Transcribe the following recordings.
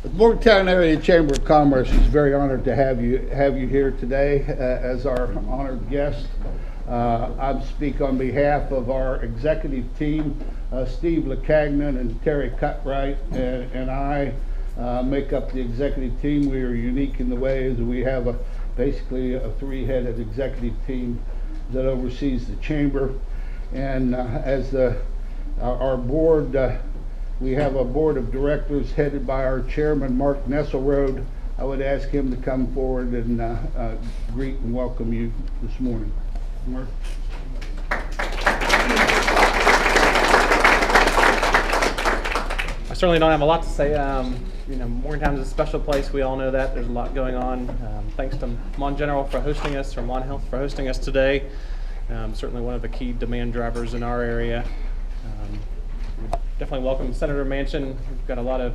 The Morgantown Area Chamber of Commerce is very honored to have you here today as our honored guest. I speak on behalf of our executive team, Steve Lecagnon and Terry Cutright, and I make up the executive team. We are unique in the way that we have basically a three-headed executive team that oversees the chamber. And as our board, we have a board of directors headed by our chairman, Mark Nesselrode. I would ask him to come forward and greet and welcome you this morning. Mark. I certainly don't have a lot to say. Morgantown is a special place. We all know that. There's a lot going on. Thanks to Mon General for hosting us, or Mon Health for hosting us today. Certainly one of the key demand drivers in our area. Definitely welcome Senator Manchin. We've got a lot of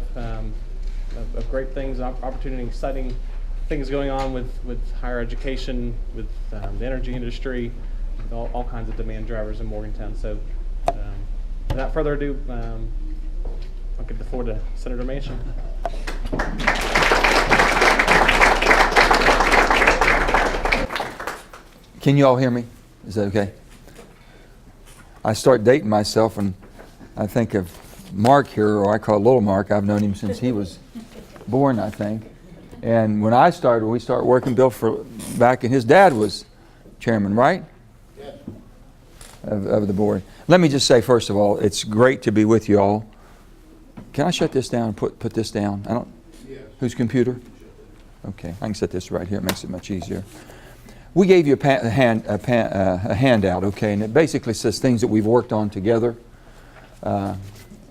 great things, opportunity, exciting things going on with higher education, with the energy industry, with all kinds of demand drivers in Morgantown. So without further ado, I'll give the floor to Senator Manchin. Can you all hear me? Is that okay? I start dating myself and I think of Mark here, or I call it Little Mark. I've known him since he was born, I think. And when we started working, Bill, back, and his dad was chairman, right? Yes. Of the board. Let me just say, first of all, it's great to be with you all. Can I shut this down and put this down? I don't. Yeah. Whose computer? Okay, I can set this right here. It makes it much easier. We gave you a handout, okay, and it basically says things that we've worked on together.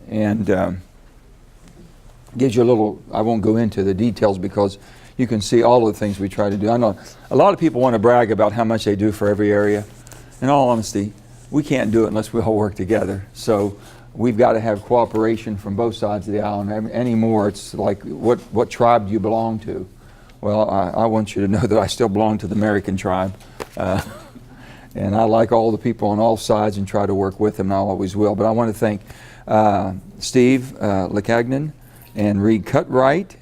And gives you a little, I won't go into the details because you can see all of the things we try to do. I know a lot of people want to brag about how much they do for every area. In all honesty, we can't do it unless we all work together. So we've got to have cooperation from both sides of the aisle. And anymore, it's like, what tribe do you belong to? Well, I want you to know that I still belong to the American tribe. And I like all the people on all sides and try to work with them, and I always will. But I want to thank Steve Lecagnon and Reed Cutright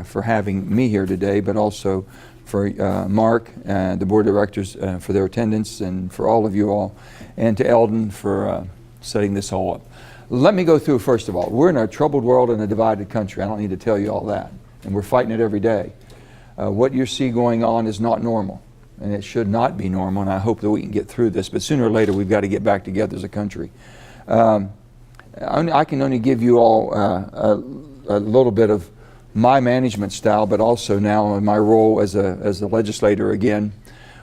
for having me here today, but also for Mark and the board of directors for their attendance, and for all of you all, and to Eldon for setting this all up. Let me go through, first of all, we're in a troubled world and a divided country. I don't need to tell you all that, and we're fighting it every day. What you see going on is not normal. And it should not be normal, and I hope that we can get through this. But sooner or later, we've got to get back together as a country. I can only give you all a little bit of my management style, but also now in my role as a legislator again.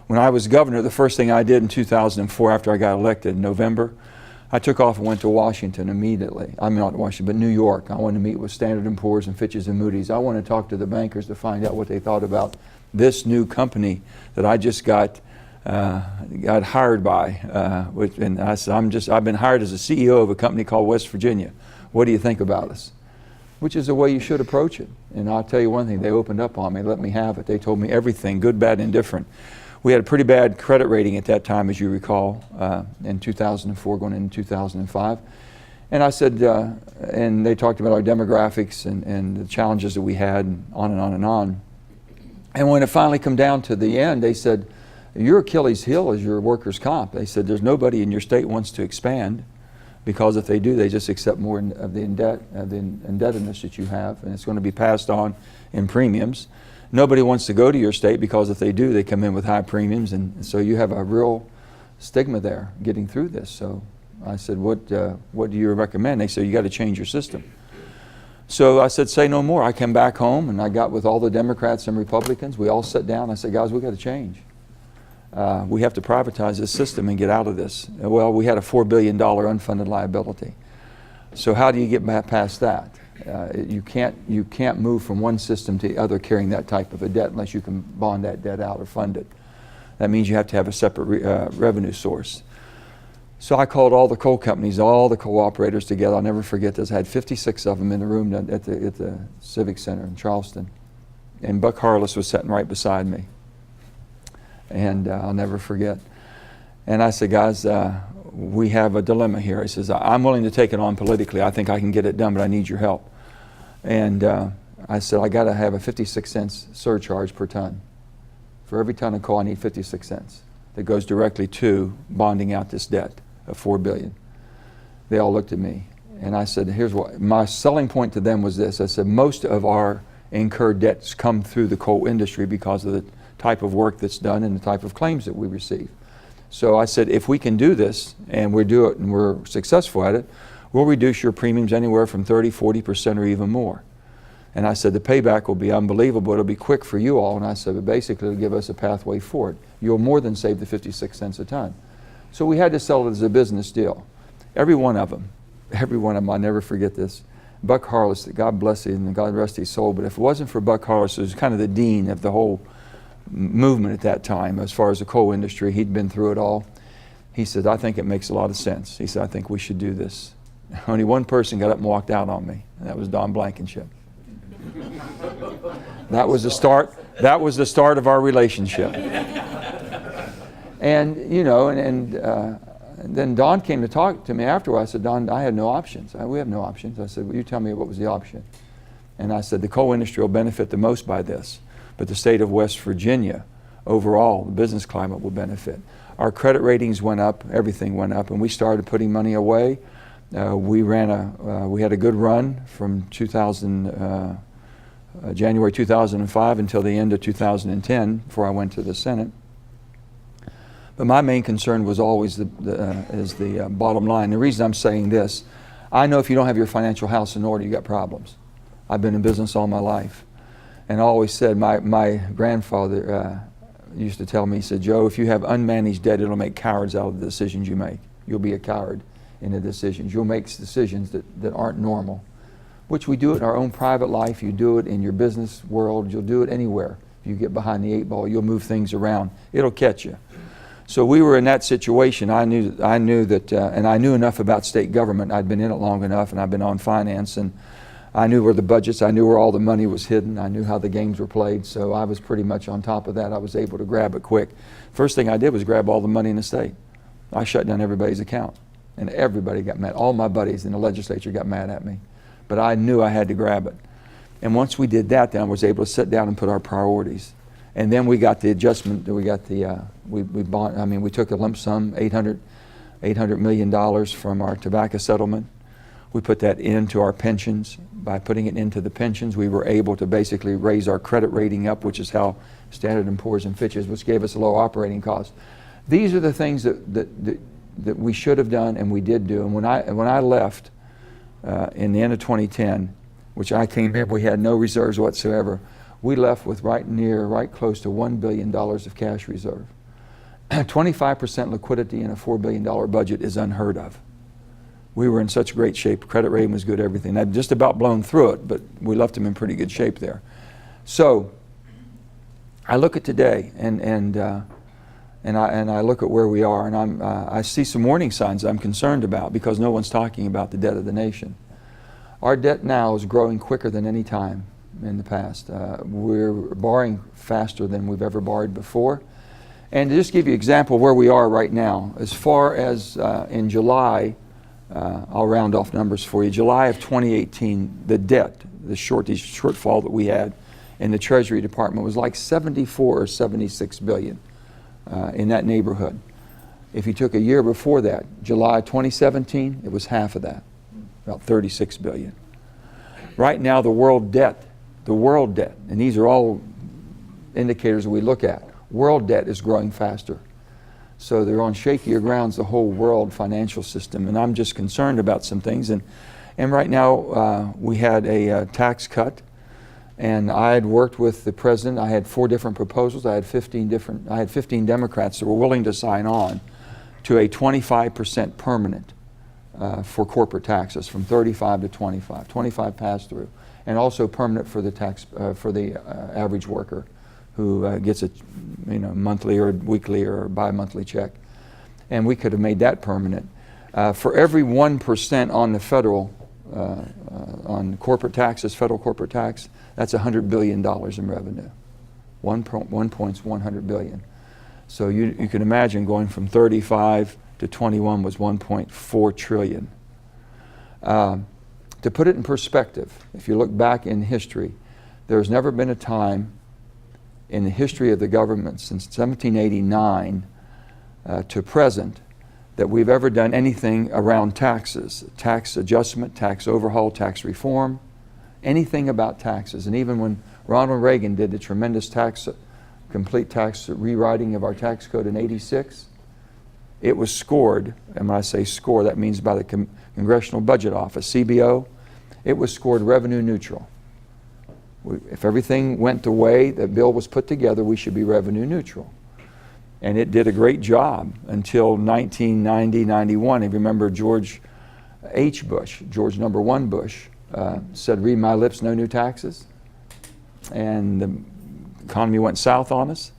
When I was governor, the first thing I did in 2004 after I got elected in November, I took off and went to Washington immediately. I mean, not Washington, but New York. I wanted to meet with Standard & Poor's and Fitch's and Moody's. I wanted to talk to the bankers to find out what they thought about this new company that I just got hired by. And I said, I've been hired as a CEO of a company called West Virginia. What do you think about us? Which is the way you should approach it. And I'll tell you one thing, they opened up on me, let me have it. They told me everything, good, bad, and indifferent. We had a pretty bad credit rating at that time, as you recall, in 2004 going into 2005. And I said, and they talked about our demographics and the challenges that we had, and on and on and on. And when it finally come down to the end, they said, your Achilles heel is your workers' comp. They said, there's nobody in your state wants to expand, because if they do, they just accept more of the indebtedness that you have, and it's going to be passed on in premiums. Nobody wants to go to your state, because if they do, they come in with high premiums, and so you have a real stigma there getting through this. So I said, what do you recommend? They said, you got to change your system. So I said, say no more. I came back home and I got with all the Democrats and Republicans. We all sat down. I said, guys, we got to change. We have to privatize this system and get out of this. Well, we had a $4 billion unfunded liability. So how do you get past that? You can't move from one system to the other carrying that type of a debt unless you can bond that debt out or fund it. That means you have to have a separate revenue source. So I called all the coal companies, all the coal operators together. I'll never forget this. I had 56 of them in the room at the Civic Center in Charleston. And Buck Harless was sitting right beside me. And I'll never forget. And I said, guys, we have a dilemma here. He says, I'm willing to take it on politically. I think I can get it done, but I need your help. And I said, I got to have a 56 cents surcharge per ton. For every ton of coal, I need 56 cents. That goes directly to bonding out this debt of $4 billion. They all looked at me, and I said, here's what, my selling point to them was this. I said, most of our incurred debts come through the coal industry because of the type of work that's done and the type of claims that we receive. So I said, if we can do this, and we do it, and we're successful at it, we'll reduce your premiums anywhere from 30, 40% or even more. And I said, the payback will be unbelievable. It'll be quick for you all. And I said, but basically it'll give us a pathway forward. You'll more than save the 56 cents a ton. So we had to sell it as a business deal. Every one of them, I'll never forget this. Buck Harless, God bless him and God rest his soul, but if it wasn't for Buck Harless, who was kind of the dean of the whole movement at that time as far as the coal industry, he'd been through it all. He said, I think it makes a lot of sense. He said, I think we should do this. Only one person got up and walked out on me, and that was Don Blankenship. That was the start. That was the start of our relationship. And you know, and then Don came to talk to me afterwards. I said, Don, I had no options. We have no options. I said, well, you tell me what was the option. And I said, the coal industry will benefit the most by this, but the state of West Virginia, overall, the business climate will benefit. Our credit ratings went up, everything went up, and we started putting money away. We had a good run from January 2005 until the end of 2010 before I went to the Senate. But my main concern was always the bottom line. The reason I'm saying this, I know if you don't have your financial house in order, you got problems. I've been in business all my life. And I always said, my grandfather used to tell me, he said, Joe, if you have unmanaged debt, it'll make cowards out of the decisions you make. You'll be a coward in the decisions. You'll make decisions that aren't normal, which we do it in our own private life. You do it in your business world. You'll do it anywhere. If you get behind the 8 ball, you'll move things around. It'll catch you. So we were in that situation. I knew that, and I knew enough about state government. I'd been in it long enough, and I've been on finance, and I knew where the budgets, I knew where all the money was hidden. I knew how the games were played, so I was pretty much on top of that. I was able to grab it quick. First thing I did was grab all the money in the state. I shut down everybody's account, and everybody got mad. All my buddies in the legislature got mad at me, but I knew I had to grab it. And once we did that, then I was able to sit down and put our priorities. And then we got the adjustment. We got the we took a lump sum, $800 million from our tobacco settlement. We put that into our pensions. By putting it into the pensions, we were able to basically raise our credit rating up, which is how Standard & Poor's and Fitch's, which gave us a low operating cost. These are the things that we should have done and we did do. And when I left in the end of 2010, which I came in, we had no reserves whatsoever. We left with right close to $1 billion of cash reserve. 25% liquidity in a $4 billion budget is unheard of. We were in such great shape. Credit rating was good, everything. I'd just about blown through it, but we left them in pretty good shape there. So I look at today, and I look at where we are, and I see some warning signs I'm concerned about because no one's talking about the debt of the nation. Our debt now is growing quicker than any time in the past. We're borrowing faster than we've ever borrowed before. And to just give you an example of where we are right now, as far as in July, I'll round off numbers for you. July of 2018, the debt, the shortfall that we had in the Treasury Department was like 74 or 76 billion in that neighborhood. If you took a year before that, July 2017, it was half of that, about 36 billion. Right now, the world debt, and these are all indicators that we look at, world debt is growing faster. So they're on shakier grounds, the whole world financial system, and I'm just concerned about some things. And right now, we had a tax cut, and I had worked with the president. I had 4 different proposals. I had 15 Democrats that were willing to sign on to a 25% permanent for corporate taxes, from 35 to 25, 25 pass through, and also permanent for the tax for the average worker who gets a monthly or weekly or bi-monthly check. And we could have made that permanent. For every 1% on the federal, on corporate taxes, federal corporate tax, that's $100 billion in revenue. 1 point's 100 billion. So you can imagine going from 35 to 21 was 1.4 trillion. To put it in perspective, if you look back in history, there's never been a time in the history of the government since 1789 to present that we've ever done anything around taxes, tax adjustment, tax overhaul, tax reform, anything about taxes. And even when Ronald Reagan did the tremendous complete tax rewriting of our tax code in '86, it was scored, and when I say score, that means by the Congressional Budget Office, CBO, it was scored revenue neutral. If everything went the way the bill was put together, we should be revenue neutral. And it did a great job until 1990, 91. If you remember George H. Bush, George #1 Bush, said, "Read my lips, no new taxes." And the economy went south on us.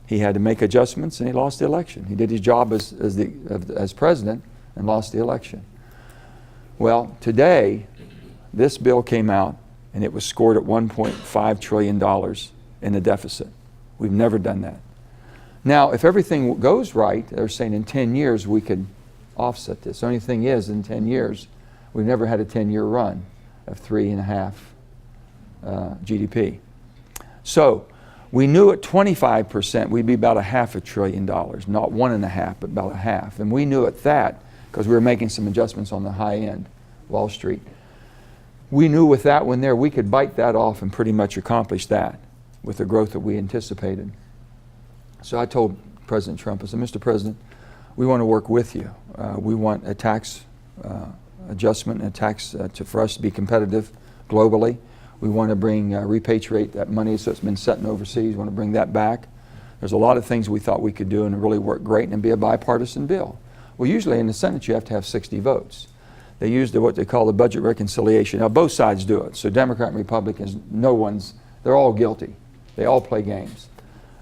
He had to make adjustments, and he lost the election. He did his job as president and lost the election. Well, today, this bill came out, and it was scored at $1.5 trillion in the deficit. We've never done that. Now, if everything goes right, they're saying in 10 years we could offset this. The only thing is, in 10 years, we've never had a 10-year run of 3.5 GDP. So we knew at 25% we'd be about $500 billion, not 1.5, but about 1/2. And we knew at that, because we were making some adjustments on the high end, Wall Street. We knew with that one there, we could bite that off and pretty much accomplish that with the growth that we anticipated. So I told President Trump, I said, "Mr. President, we want to work with you. We want a tax adjustment, a tax for us to be competitive globally. We want to repatriate that money so it's been sitting overseas. We want to bring that back." There's a lot of things we thought we could do and it really work great and be a bipartisan bill. Well, usually in the Senate you have to have 60 votes. They use what they call the budget reconciliation. Now both sides do it. So Democrat and Republicans, they're all guilty. They all play games.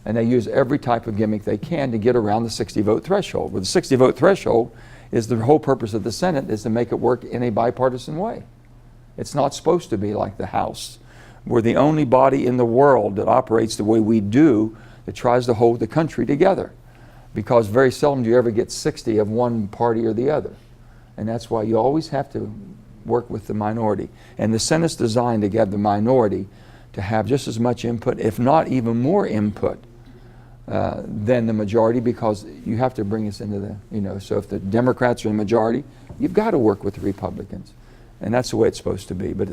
And they use every type of gimmick they can to get around the 60-vote threshold. Well, the 60-vote threshold is the whole purpose of the Senate is to make it work in a bipartisan way. It's not supposed to be like the House. We're the only body in the world that operates the way we do that tries to hold the country together. Because very seldom do you ever get 60 of one party or the other. And that's why you always have to work with the minority. And the Senate's designed to get the minority to have just as much input, if not even more input, than the majority, because you have to bring us into so if the Democrats are in the majority, you've got to work with the Republicans. And that's the way it's supposed to be. But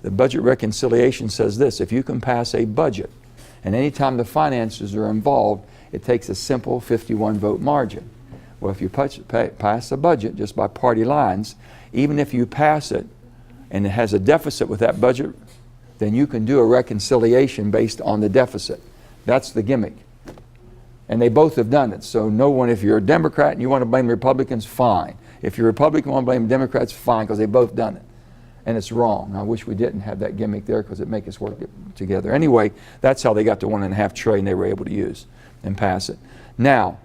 the budget reconciliation says this: if you can pass a budget, and anytime the finances are involved, it takes a simple 51-vote margin. Well, if you pass a budget just by party lines, even if you pass it and it has a deficit with that budget, then you can do a reconciliation based on the deficit. That's the gimmick. And they both have done it. So no one, if you're a Democrat and you want to blame Republicans, fine. If you're a Republican and want to blame Democrats, fine, because they've both done it. And it's wrong. I wish we didn't have that gimmick there because it'd make us work together. Anyway, that's how they got to $1.5 trillion they were able to use and pass it. Now,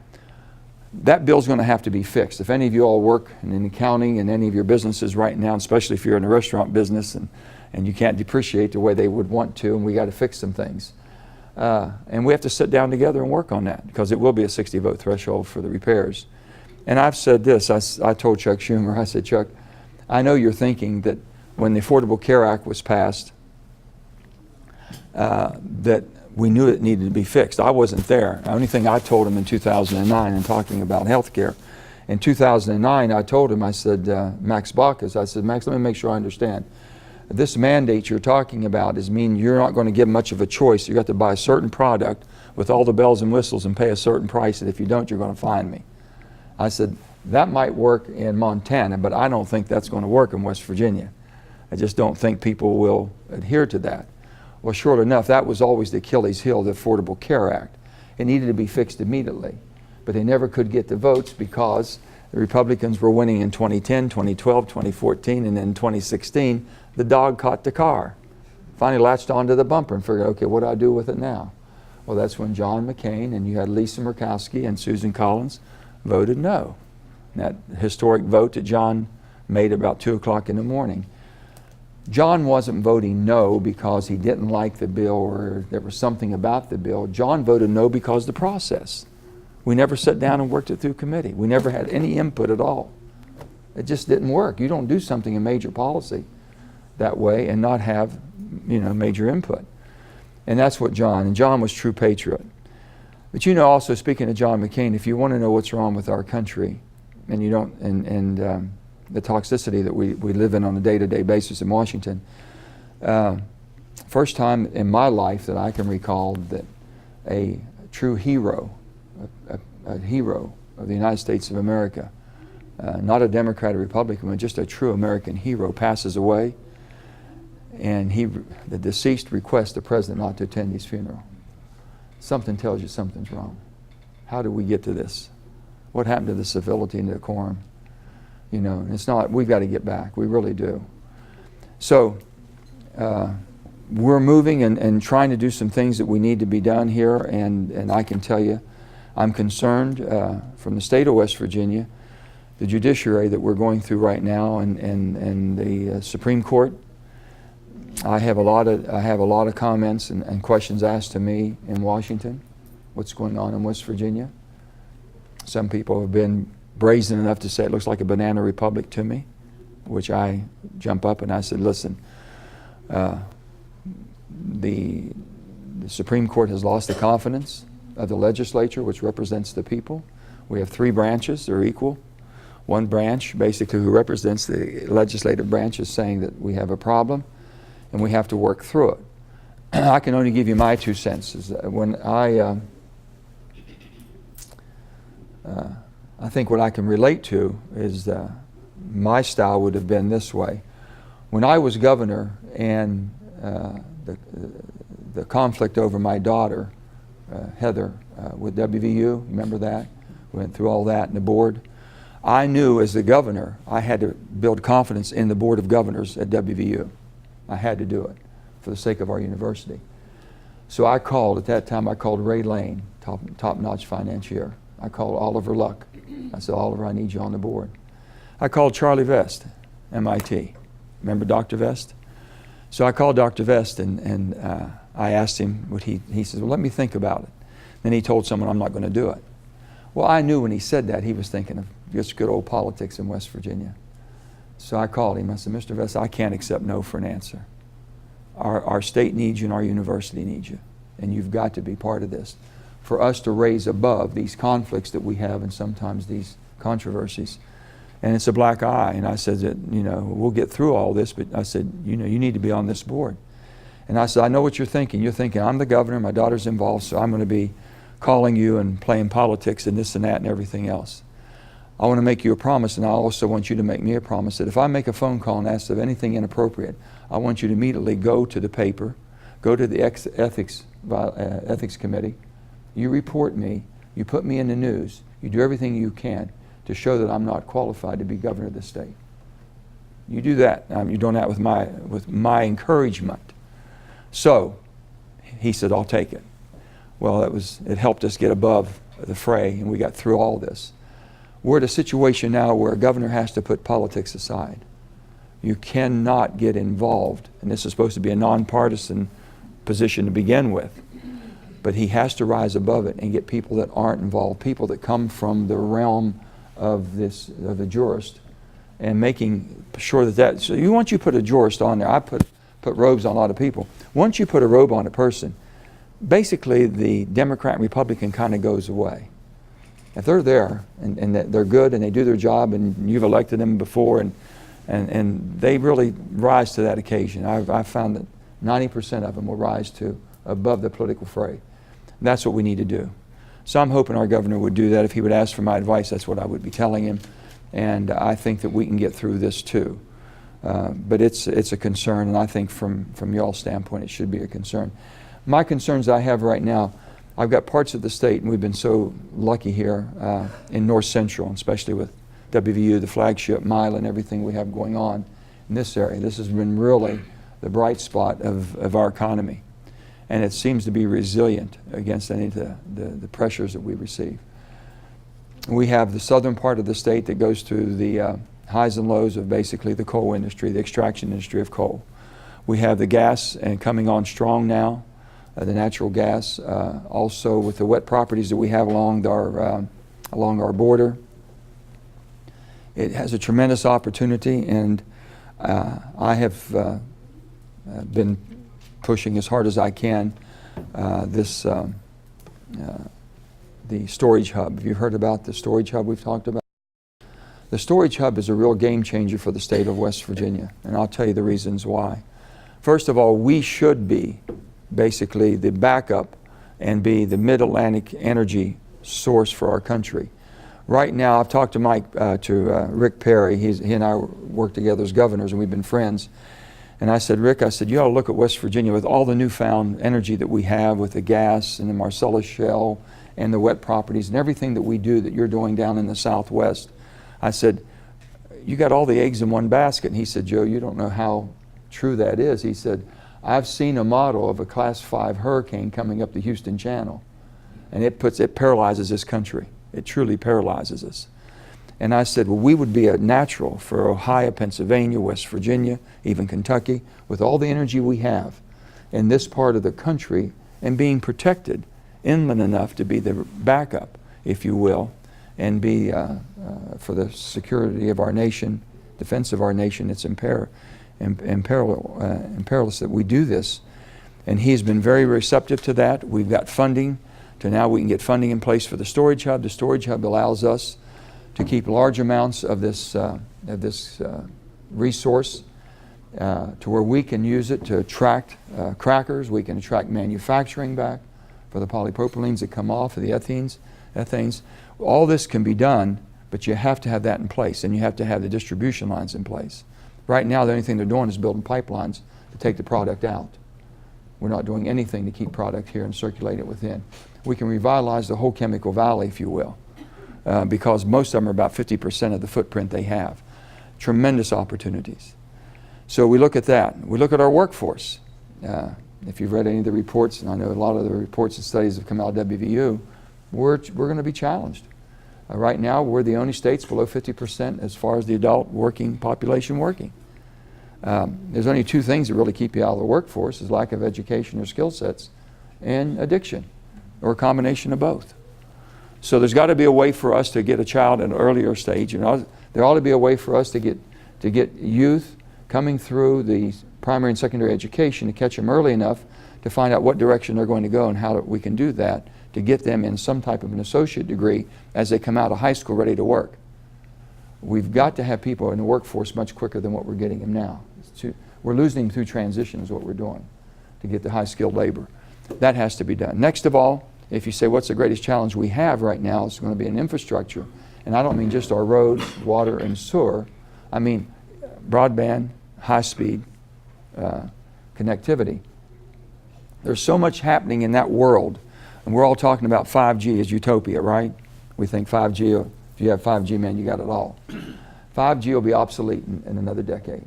that bill's going to have to be fixed. If any of you all work in accounting and any of your businesses right now, especially if you're in the restaurant business and you can't depreciate the way they would want to, and we got to fix some things. And we have to sit down together and work on that because it will be a 60-vote threshold for the repairs. And I've said this, I told Chuck Schumer, I said, "Chuck, I know you're thinking that when the Affordable Care Act was passed, that we knew it needed to be fixed." I wasn't there. The only thing I told him in 2009 in talking about health care, in 2009 I told him, I said, Max Baucus, I said, "Max, let me make sure I understand. This mandate you're talking about mean you're not going to give much of a choice. You got to buy a certain product with all the bells and whistles and pay a certain price, and if you don't, you're going to fine me." I said, "That might work in Montana, but I don't think that's going to work in West Virginia. I just don't think people will adhere to that." Well, sure enough, that was always the Achilles heel, the Affordable Care Act. It needed to be fixed immediately, but they never could get the votes because the Republicans were winning in 2010, 2012, 2014, and then 2016, the dog caught the car. Finally latched onto the bumper and figured, okay, what do I do with it now? Well, that's when John McCain and you had Lisa Murkowski and Susan Collins voted no. That historic vote that John made about 2 o'clock in the morning. John wasn't voting no because he didn't like the bill or there was something about the bill. John voted no because of the process. We never sat down and worked it through committee. We never had any input at all. It just didn't work. You don't do something in major policy that way and not have, major input. And that's what John was true patriot. But also speaking of John McCain, if you want to know what's wrong with our country, and you don't, and the toxicity that we live in on a day-to-day basis in Washington, first time in my life that I can recall that a true hero, a hero of the United States of America, not a Democrat or Republican, but just a true American hero, passes away, and the deceased requests the president not to attend his funeral. Something tells you something's wrong. How did we get to this? What happened to the civility and the decorum? It's not, we've got to get back. We really do. So we're moving and trying to do some things that we need to be done here, and I can tell you, I'm concerned from the state of West Virginia, the judiciary that we're going through right now, and the Supreme Court. I have a lot of comments and questions asked to me in Washington. What's going on in West Virginia? Some people have been brazen enough to say it looks like a banana republic to me, which I jump up and I said, listen, the Supreme Court has lost the confidence of the legislature, which represents the people. We have 3 branches, they're equal. One branch, basically, who represents the legislative branch, is saying that we have a problem and we have to work through it. I can only give you my 2 cents. When I think what I can relate to is my style would have been this way. When I was governor and the conflict over my daughter, Heather, with WVU, remember that? We went through all that in the board. I knew as the governor I had to build confidence in the Board of Governors at WVU. I had to do it for the sake of our university. So at that time I called Ray Lane, top-notch financier. I called Oliver Luck. I said, Oliver, I need you on the board. I called Charlie Vest, MIT. Remember Dr. Vest? So I called Dr. Vest and I asked him what he says, well, let me think about it. Then he told someone, I'm not going to do it. Well, I knew when he said that he was thinking of just good old politics in West Virginia. So I called him. I said, Mr. Vest, I can't accept no for an answer. Our state needs you and our university needs you. And you've got to be part of this. For us to raise above these conflicts that we have and sometimes these controversies. And it's a black eye. And I said that, we'll get through all this, but I said, you need to be on this board. And I said, I know what you're thinking. You're thinking, I'm the governor, my daughter's involved, so I'm going to be calling you and playing politics and this and that and everything else. I want to make you a promise, and I also want you to make me a promise that if I make a phone call and ask of anything inappropriate, I want you to immediately go to the paper, go to the ethics committee, you report me, you put me in the news, you do everything you can to show that I'm not qualified to be governor of the state. You do that. You're doing that with my encouragement. So he said, I'll take it. Well, it helped us get above the fray, and we got through all this. We're at a situation now where a governor has to put politics aside. You cannot get involved, and this is supposed to be a nonpartisan position to begin with, but he has to rise above it and get people that aren't involved, people that come from the realm of the jurist, and making sure that so once you put a jurist on there, I put robes on a lot of people. Once you put a robe on a person, basically the Democrat and Republican kind of goes away. If they're there and they're good and they do their job and you've elected them before and they really rise to that occasion. I've found that 90% of them will rise to above the political fray. That's what we need to do. So I'm hoping our governor would do that. If he would ask for my advice, that's what I would be telling him. And I think that we can get through this too. But it's a concern, and I think from y'all's standpoint it should be a concern. My concerns I have right now, I've got parts of the state, and we've been so lucky here in North Central, especially with WVU, the flagship mile, and everything we have going on in this area. This has been really the bright spot of our economy. And it seems to be resilient against any of the pressures that we receive. We have the southern part of the state that goes through the highs and lows of basically the coal industry, the extraction industry of coal. We have the gas and coming on strong now, the natural gas, also with the wet properties that we have along our border. It has a tremendous opportunity, and I have been pushing as hard as I can the storage hub. Have you heard about the storage hub we've talked about? The storage hub is a real game changer for the state of West Virginia, and I'll tell you the reasons why. First of all, we should be basically the backup and be the mid-Atlantic energy source for our country. Right now, I've talked to Rick Perry. He and I work together as governors, and we've been friends. And I said, Rick, you ought to look at West Virginia with all the newfound energy that we have with the gas and the Marcellus Shale and the wet properties and everything that we do that you're doing down in the Southwest. I said, you got all the eggs in one basket. And he said, Joe, you don't know how true that is. He said, I've seen a model of a Class 5 hurricane coming up the Houston Channel, and it paralyzes this country. It truly paralyzes us. And I said, well, we would be a natural for Ohio, Pennsylvania, West Virginia, even Kentucky, with all the energy we have in this part of the country and being protected inland enough to be the backup, if you will, and be for the security of our nation, defense of our nation. It's imperative that we do this. And he's been very receptive to that. We've got funding to now we can get funding in place for the storage hub. The storage hub allows us to keep large amounts of this resource to where we can use it to attract crackers. We can attract manufacturing back for the polypropylenes that come off of the ethanes. All this can be done, but you have to have that in place, and you have to have the distribution lines in place. Right now, the only thing they're doing is building pipelines to take the product out. We're not doing anything to keep product here and circulate it within. We can revitalize the whole chemical valley, if you will, because most of them are about 50% of the footprint they have. Tremendous opportunities. So we look at that. We look at our workforce. If you've read any of the reports, and I know a lot of the reports and studies have come out of WVU, we're going to be challenged. Right now, we're the only states below 50% as far as the adult working population working. There's only two things that really keep you out of the workforce: is lack of education or skill sets and addiction, or a combination of both. So there's got to be a way for us to get a child at an earlier stage. There ought to be a way for us to get youth coming through the primary and secondary education, to catch them early enough to find out what direction they're going to go and how we can do that to get them in some type of an associate degree as they come out of high school ready to work. We've got to have people in the workforce much quicker than what we're getting them now. We're losing them through transition is what we're doing to get the high-skilled labor. That has to be done. Next of all, if you say what's the greatest challenge we have right now, it's going to be an infrastructure. And I don't mean just our roads, water, and sewer. I mean broadband, high-speed connectivity. There's so much happening in that world, and we're all talking about 5G as utopia, right? We think 5G, if you have 5G, man, you got it all. 5G will be obsolete in another decade.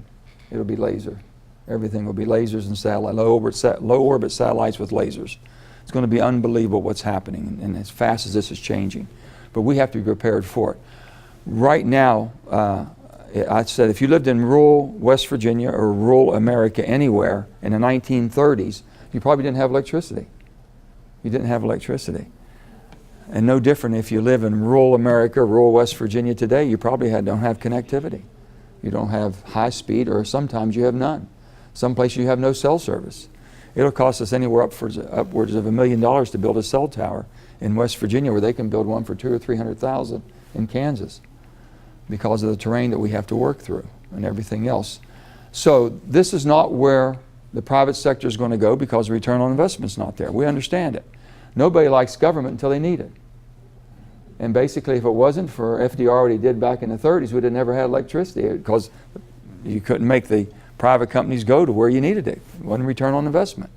It'll be laser. Everything will be lasers and satellite, low orbit satellites with lasers. It's going to be unbelievable what's happening, and as fast as this is changing. But we have to be prepared for it. Right now, I said if you lived in rural West Virginia or rural America anywhere in the 1930s, you probably didn't have electricity. You didn't have electricity. And no different if you live in rural America, rural West Virginia today, you probably don't have connectivity. You don't have high speed, or sometimes you have none. Some places you have no cell service. It'll cost us anywhere upwards of $1 million to build a cell tower in West Virginia, where they can build one for $200,000 or $300,000 in Kansas, because of the terrain that we have to work through and everything else. So this is not where the private sector is going to go, because the return on investment is not there. We understand it. Nobody likes government until they need it. And basically, if it wasn't for FDR, what he did back in the 30s, we'd have never had electricity, because you couldn't make the private companies go to where you needed it. It wasn't return on investment.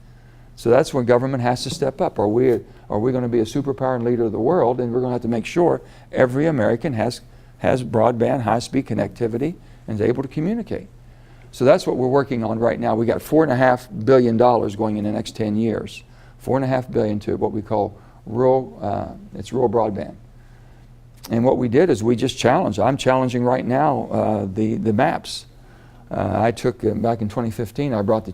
So that's when government has to step up. Are we going to be a superpower and leader of the world? And we're going to have to make sure every American has broadband, high-speed connectivity, and is able to communicate. So that's what we're working on right now. We got $4.5 billion going in the next 10 years. $4.5 billion to what we call rural broadband. And what we did is we just challenged. I'm challenging right now the maps. I took, back in 2015, I brought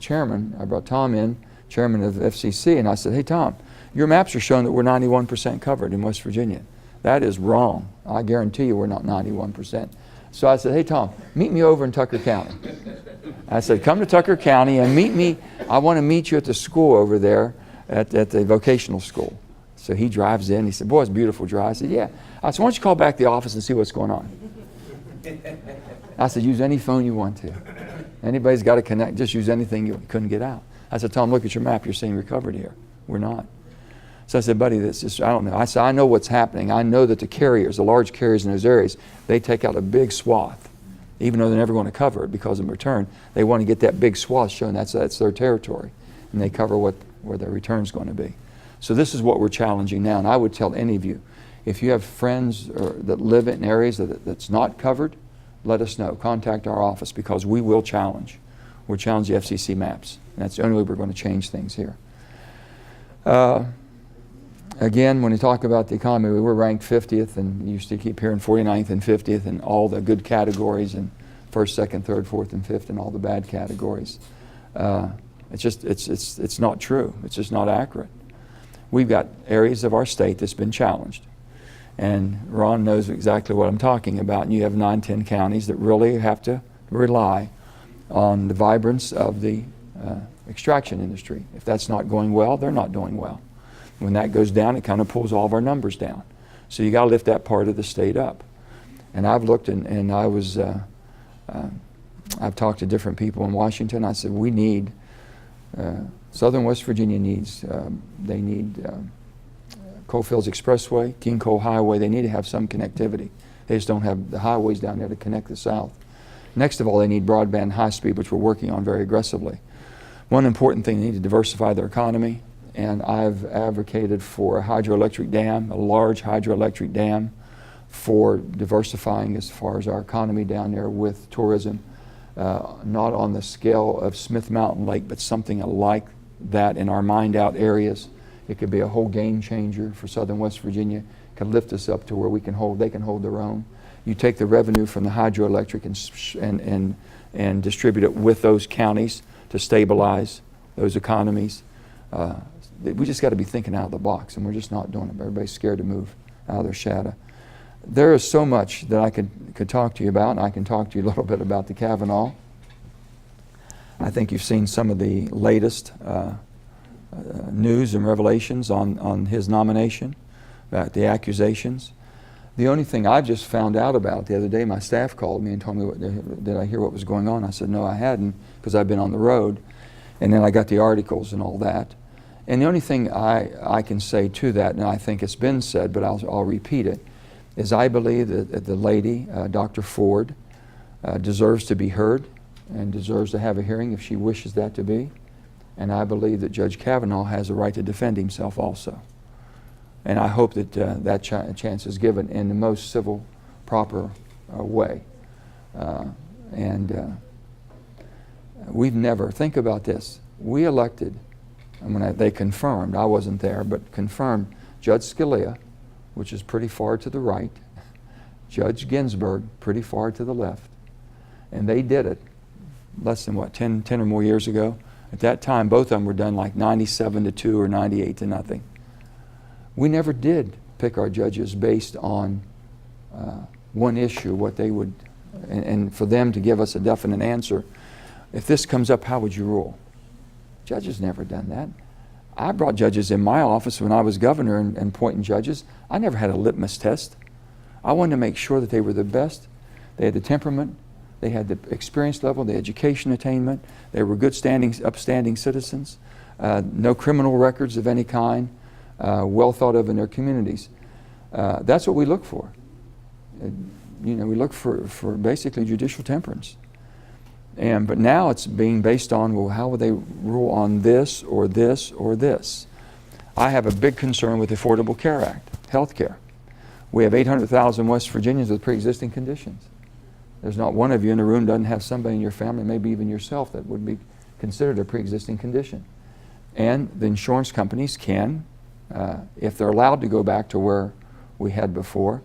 Tom in, chairman of the FCC, and I said, hey Tom, your maps are showing that we're 91% covered in West Virginia. That is wrong. I guarantee you we're not 91%. So I said, hey Tom, meet me over in Tucker County. I said, come to Tucker County and meet me. I want to meet you at the school over there at the vocational school. So he drives in. He said, boy, it's a beautiful drive. I said, yeah. I said, why don't you call back the office and see what's going on? I said, use any phone you want to. Anybody's got to connect. Just use anything you couldn't get out. I said, Tom, look at your map. You're saying recovered here. We're not. So I said, buddy, this is, I don't know. I said, I know what's happening. I know that the carriers, the large carriers in those areas, they take out a big swath. Even though they're never going to cover it because in return, they want to get that big swath showing that's their territory. And they cover where their return's going to be. So this is what we're challenging now. And I would tell any of you, if you have friends that live in areas that's not covered, let us know. Contact our office because we will challenge. We'll challenge the FCC maps. And that's the only way we're going to change things here. Again, when you talk about the economy, we were ranked 50th, and you used to keep hearing 49th and 50th in all the good categories, and first, second, third, fourth, and fifth in all the bad categories. It's not true. It's just not accurate. We've got areas of our state that's been challenged. And Ron knows exactly what I'm talking about. And you have 9, 10 counties that really have to rely on the vibrance of the extraction industry. If that's not going well, they're not doing well. When that goes down, it kind of pulls all of our numbers down. So you got to lift that part of the state up. And I've looked and I was, I've talked to different people in Washington. I said, we need, Southern West Virginia needs, they need Coalfields Expressway, King Coal Highway. They need to have some connectivity. They just don't have the highways down there to connect the South. Next of all, they need broadband high speed, which we're working on very aggressively. One important thing, they need to diversify their economy. And I've advocated for a hydroelectric dam, a large hydroelectric dam, for diversifying as far as our economy down there with tourism, not on the scale of Smith Mountain Lake, but something like that in our mined out areas. It could be a whole game changer for Southern West Virginia. It could lift us up to where they can hold their own. You take the revenue from the hydroelectric and distribute it with those counties to stabilize those economies. We just got to be thinking out of the box, and we're just not doing it. Everybody's scared to move out of their shadow. There is so much that I could talk to you about, and I can talk to you a little bit about the Kavanaugh. I think you've seen some of the latest news and revelations on his nomination, about the accusations. The only thing I just found out about the other day, my staff called me and told me, did I hear what was going on? I said, no, I hadn't, because I've been on the road. And then I got the articles and all that. And the only thing I can say to that, and I think it's been said, but I'll repeat it, is I believe that the lady, Dr. Ford, deserves to be heard and deserves to have a hearing if she wishes that to be. And I believe that Judge Kavanaugh has a right to defend himself also. And I hope that that chance is given in the most civil, proper way. We've never, think about this, we elected, they confirmed, I wasn't there, but confirmed Judge Scalia, which is pretty far to the right, Judge Ginsburg, pretty far to the left. And they did it less than, 10 or more years ago. At that time, both of them were done like 97-2 or 98-0. We never did pick our judges based on one issue, what they would, and for them to give us a definite answer. If this comes up, how would you rule? Judges never done that. I brought judges in my office when I was governor and appointing judges. I never had a litmus test. I wanted to make sure that they were the best. They had the temperament, they had the experience level, the education attainment, they were good upstanding citizens, no criminal records of any kind, well thought of in their communities. That's what we look for. We look for basically judicial temperance. But now it's being based on, well, how would they rule on this or this or this? I have a big concern with the Affordable Care Act, health care. We have 800,000 West Virginians with pre-existing conditions. There's not one of you in the room doesn't have somebody in your family, maybe even yourself, that would be considered a pre-existing condition. And the insurance companies can, if they're allowed to go back to where we had before,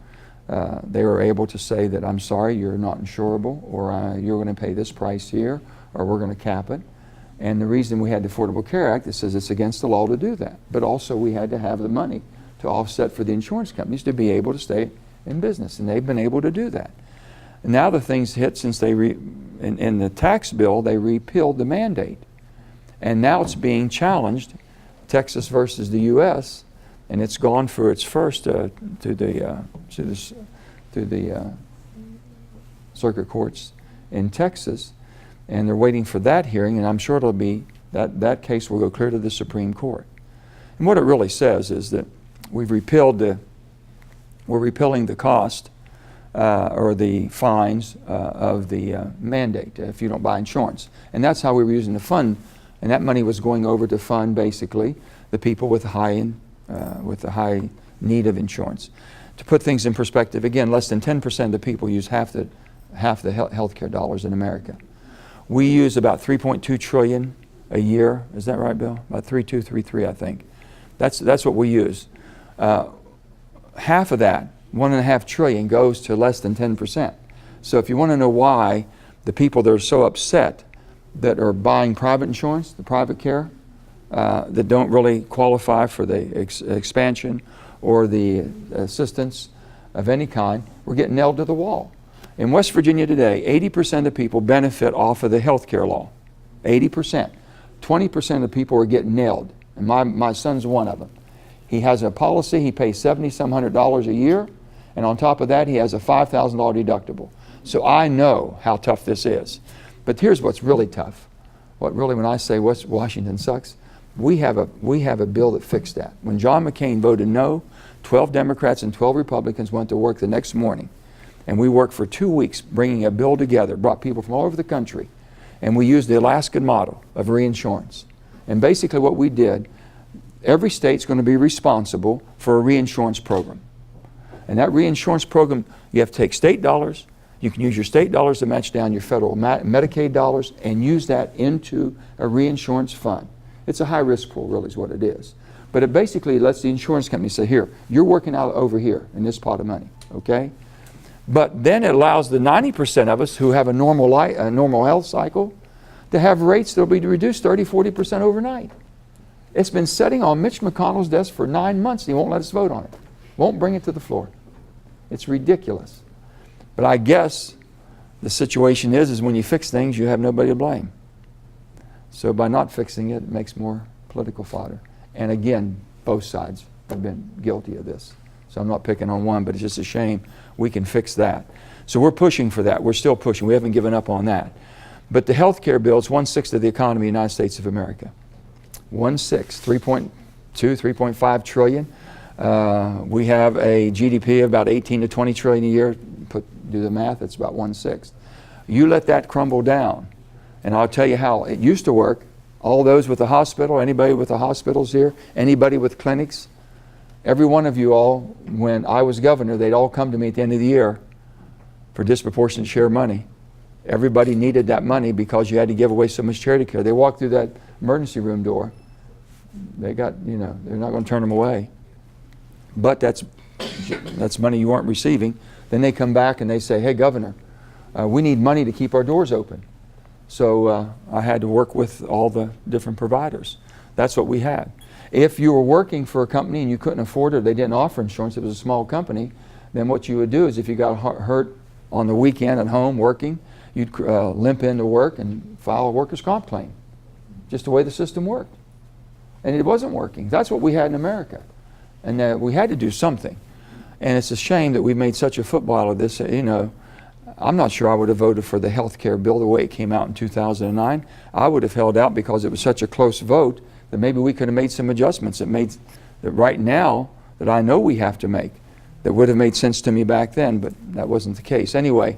they were able to say that, I'm sorry, you're not insurable, or you're going to pay this price here, or we're going to cap it. And the reason we had the Affordable Care Act, it says it's against the law to do that. But also we had to have the money to offset for the insurance companies to be able to stay in business, and they've been able to do that. And now the things hit since they in the tax bill, they repealed the mandate. And now it's being challenged, Texas versus the U.S., and it's gone for its first to the circuit courts in Texas, and they're waiting for that hearing, and I'm sure it'll be, that case will go clear to the Supreme Court. And what it really says is that we're repealing the cost or the fines of the mandate if you don't buy insurance. And that's how we were using the fund, and that money was going over to fund basically the people with the high need of insurance. To put things in perspective, again, less than 10% of the people use half the healthcare dollars in America. We use about 3.2 trillion a year. Is that right, Bill? About 3.2, 3.3, I think. That's what we use. Half of that, 1.5 trillion, goes to less than 10%. So if you want to know why the people that are so upset that are buying private insurance, the private care, that don't really qualify for the expansion or the assistance of any kind, we're getting nailed to the wall. In West Virginia today, 80% of people benefit off of the health care law. 80%. 20% of people are getting nailed, and my son's one of them. He has a policy, he pays $7,700 a year, and on top of that he has a $5,000 deductible. So I know how tough this is. But here's what's really tough. What really, when I say Washington sucks, we have a bill that fixed that. When John McCain voted no, 12 Democrats and 12 Republicans went to work the next morning. And we worked for 2 weeks bringing a bill together, brought people from all over the country, and we used the Alaskan model of reinsurance. And basically what we did, every state's going to be responsible for a reinsurance program. And that reinsurance program, you have to take state dollars, you can use your state dollars to match down your federal Medicaid dollars and use that into a reinsurance fund. It's a high-risk pool, really, is what it is. But it basically lets the insurance company say, here, you're working out over here in this pot of money, okay? But then it allows the 90% of us who have a normal health cycle to have rates that will be reduced 30-40% overnight. It's been sitting on Mitch McConnell's desk for 9 months, and he won't let us vote on it. Won't bring it to the floor. It's ridiculous. But I guess the situation is when you fix things, you have nobody to blame. So by not fixing it, it makes more political fodder. And again, both sides have been guilty of this. So I'm not picking on one, but it's just a shame. We can fix that. So we're pushing for that. We're still pushing. We haven't given up on that. But the health care bill is 1/6 of the economy of the United States of America. 1/6, 3.2, 3.5 trillion. We have a GDP of about 18 to 20 trillion a year. Do the math, it's about 1/6. You let that crumble down, and I'll tell you how it used to work. All those with a hospital, anybody with the hospitals here, anybody with clinics, every one of you all, when I was governor, they'd all come to me at the end of the year for disproportionate share money. Everybody needed that money because you had to give away so much charity care. They walked through that emergency room door. They got, they're not going to turn them away. But that's money you weren't receiving. Then they come back and they say, hey, Governor, we need money to keep our doors open. So I had to work with all the different providers. That's what we had. If you were working for a company and you couldn't afford it, they didn't offer insurance, it was a small company, then what you would do is if you got hurt on the weekend at home working, you'd limp into work and file a workers' comp claim. Just the way the system worked. And it wasn't working. That's what we had in America. And we had to do something. And it's a shame that we made such a football of this. I'm not sure I would have voted for the health care bill the way it came out in 2009. I would have held out because it was such a close vote that maybe we could have made some adjustments that right now that I know we have to make that would have made sense to me back then, but that wasn't the case. Anyway,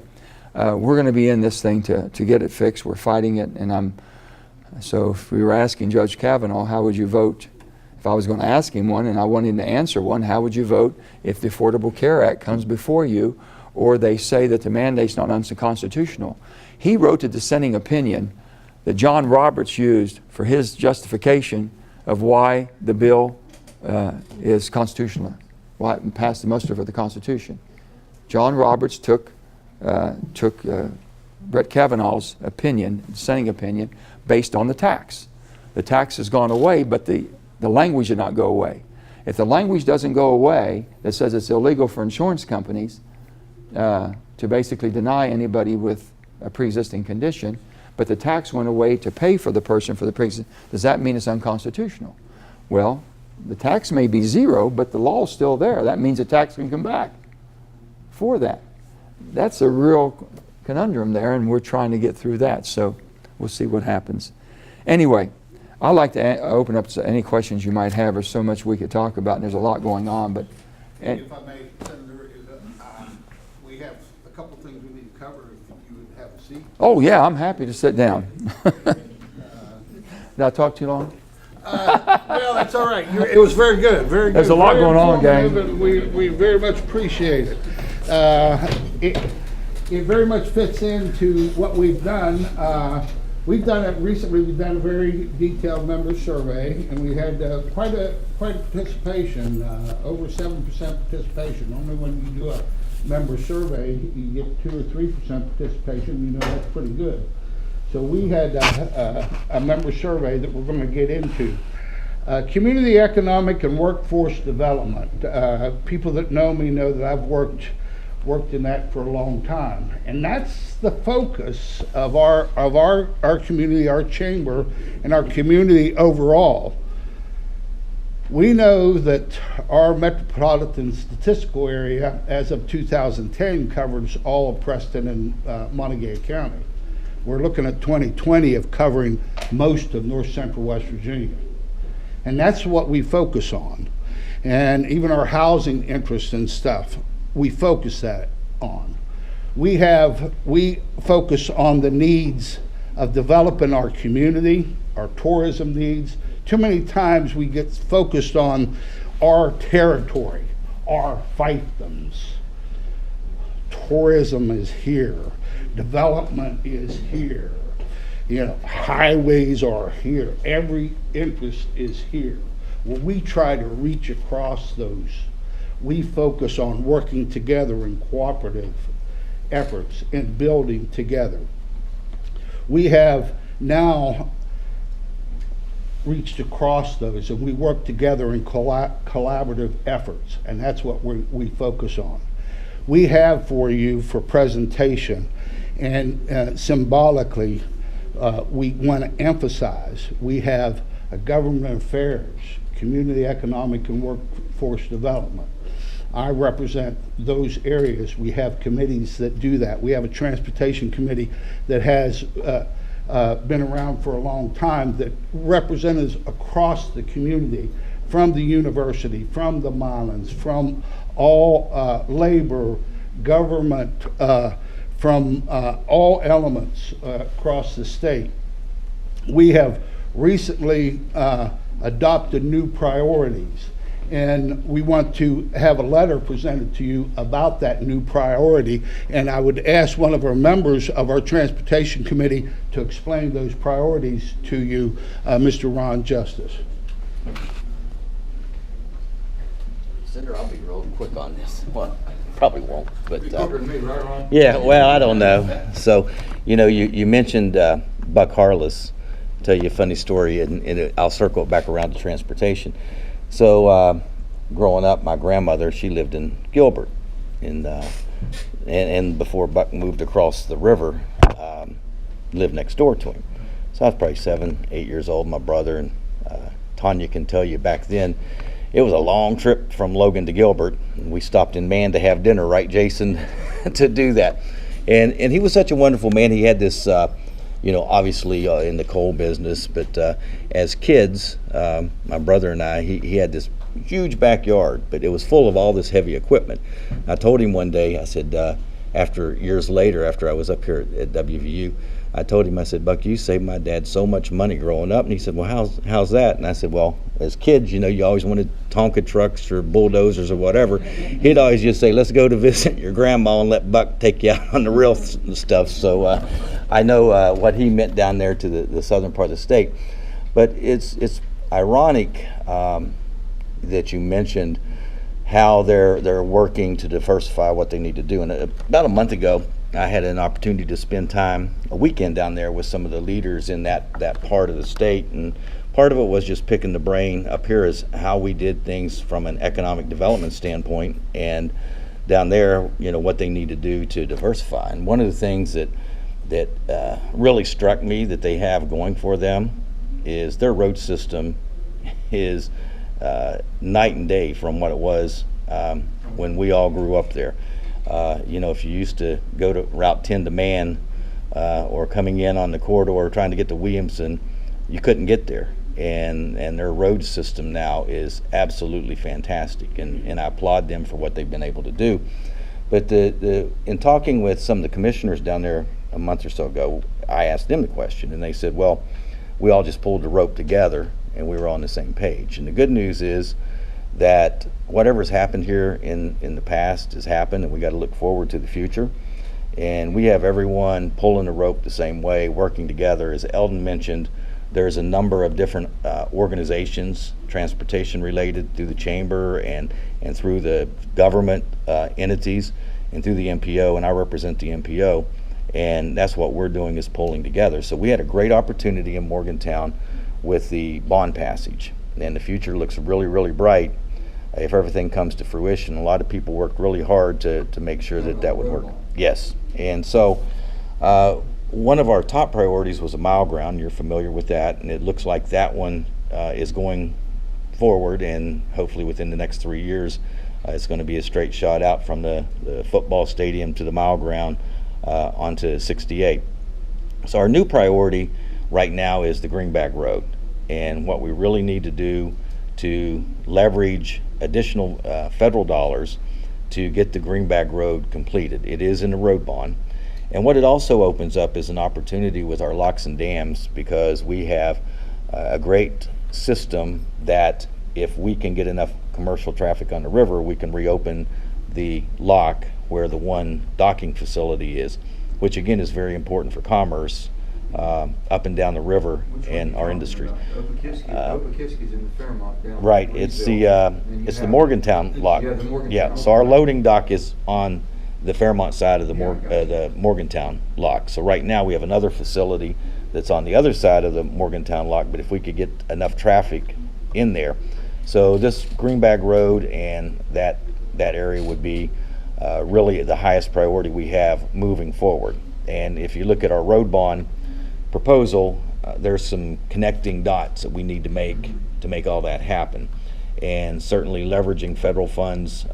we're going to be in this thing to get it fixed. We're fighting it, and so if we were asking Judge Kavanaugh, how would you vote? If I was going to ask him one and I wanted him to answer one, how would you vote if the Affordable Care Act comes before you or they say that the mandate's not unconstitutional? He wrote a dissenting opinion that John Roberts used for his justification of why the bill is constitutional, why it passed the muster for the Constitution. John Roberts took Brett Kavanaugh's opinion, dissenting opinion, based on the tax. The tax has gone away, but the language did not go away. If the language doesn't go away that says it's illegal for insurance companies to basically deny anybody with a pre-existing condition, but the tax went away to pay for the person for the pre-existing. Does that mean it's unconstitutional? Well, the tax may be zero, but the law's still there. That means the tax can come back for that. That's a real conundrum there, and we're trying to get through that, so we'll see what happens. Anyway, I'd like to open up to any questions you might have. There's so much we could talk about, and there's a lot going on. But if I may, Senator, we have a couple things we need to cover. If you would have a seat. Oh yeah, I'm happy to sit down. Did I talk too long? Well, that's all right. It was very good. Very good. There's a lot going on, gang. And we very much appreciate it. It very much fits into what we've done. We've done it recently. We've done a very detailed member survey, and we had quite a participation, over 7% participation. Normally, when you do a member survey, you get 2 or 3% participation. You know that's pretty good. So we had a member survey that we're going to get into. Community economic and workforce development. People that know me know that I've worked in that for a long time, and that's the focus of our community, our chamber, and our community overall. We know that our metropolitan statistical area, as of 2010, covers all of Preston and Montague County. We're looking at 2020 of covering most of north central West Virginia, and that's what we focus on. And even our housing interests and stuff, we focus that on. We focus on the needs of developing our community, our tourism needs. Too many times we get focused on our territory, our fiefdoms. Tourism is here. Development is here. You know, highways are here. Every interest is here. Well, we try to reach across those. We focus on working together in cooperative efforts and building together. We have now reached across those, and we work together in collaborative efforts, and that's what we focus on. We have for you for presentation, and symbolically, we want to emphasize, we have a government affairs, community economic and workforce development. I represent those areas. We have committees that do that. We have a transportation committee that has been around for a long time, that represents across the community, from the university, from the Mylons, from all labor, government, from all elements across the state. We have recently adopted new priorities, and we want to have a letter presented to you about that new priority, and I would ask one of our members of our transportation committee to explain those priorities to you, Mr. Ron Justice. Senator, I'll be real quick on this. Well, probably won't, but Me, right, Ron? yeah. Well, I don't know. So, you mentioned Buck Harless. I'll tell you a funny story, and I'll circle it back around to transportation. So, growing up, my grandmother, she lived in Gilbert, and before Buck moved across the river, lived next door to him. So I was probably 7, 8 years old. My brother and Tanya can tell you back then, it was a long trip from Logan to Gilbert. We stopped in Man to have dinner, right, Jason, to do that. And he was such a wonderful man. He had this, obviously in the coal business, but as kids, my brother and I, he had this huge backyard, but it was full of all this heavy equipment. I told him one day, I said, years later, after I was up here at WVU, I told him, I said, Buck, you saved my dad so much money growing up. And he said, well, how's that? And I said, well, as kids, you always wanted Tonka trucks or bulldozers or whatever. He'd always just say, let's go to visit your grandma and let Buck take you out on the real stuff. So I know what he meant down there to the southern part of the state. But it's ironic that you mentioned how they're working to diversify what they need to do. And about a month ago, I had an opportunity to spend a weekend down there with some of the leaders in that part of the state, and part of it was just picking the brain up here as how we did things from an economic development standpoint, and down there, what they need to do to diversify. And one of the things that that really struck me that they have going for them is their road system is night and day from what it was when we all grew up there. You know, if you used to go to Route 10 to Man or coming in on the corridor trying to get to Williamson, you couldn't get there. And their road system now is absolutely fantastic, and I applaud them for what they've been able to do. But in talking with some of the commissioners down there a month or so ago, I asked them the question, and they said, well, we all just pulled the rope together and we were on the same page. And the good news is that whatever's happened here in the past has happened, and we got to look forward to the future. And we have everyone pulling the rope the same way, working together. As Eldon mentioned, there's a number of different organizations, transportation related, through the chamber and through the government entities and through the MPO, and I represent the MPO, and that's what we're doing, is pulling together. So we had a great opportunity in Morgantown with the bond passage, and the future looks really, really bright if everything comes to fruition. A lot of people worked really hard to make sure that that would work. Yes, and so one of our top priorities was a mile ground. You're familiar with that, and it looks like that one is going forward, and hopefully within the next 3 years it's going to be a straight shot out from the football stadium to the mile ground onto 68. So our new priority right now is the Greenback Road, and what we really need to do to leverage additional federal dollars to get the Greenback Road completed. It is in the road bond. And what it also opens up is an opportunity with our locks and dams, because we have a great system that if we can get enough commercial traffic on the river, we can reopen the lock where the one docking facility is, which again is very important for commerce up and down the river and our industry. Opekiski's in the Fairmont down. Right, it's the Morgantown lock. Yeah, the Morgantown. Yeah, so our loading dock is on the Fairmont side of the Morgantown lock. So right now we have another facility that's on the other side of the Morgantown lock, but if we could get enough traffic in there. So this Greenback Road and that area would be really the highest priority we have moving forward. And if you look at our road bond proposal, there's some connecting dots that we need to make all that happen. And certainly leveraging federal funds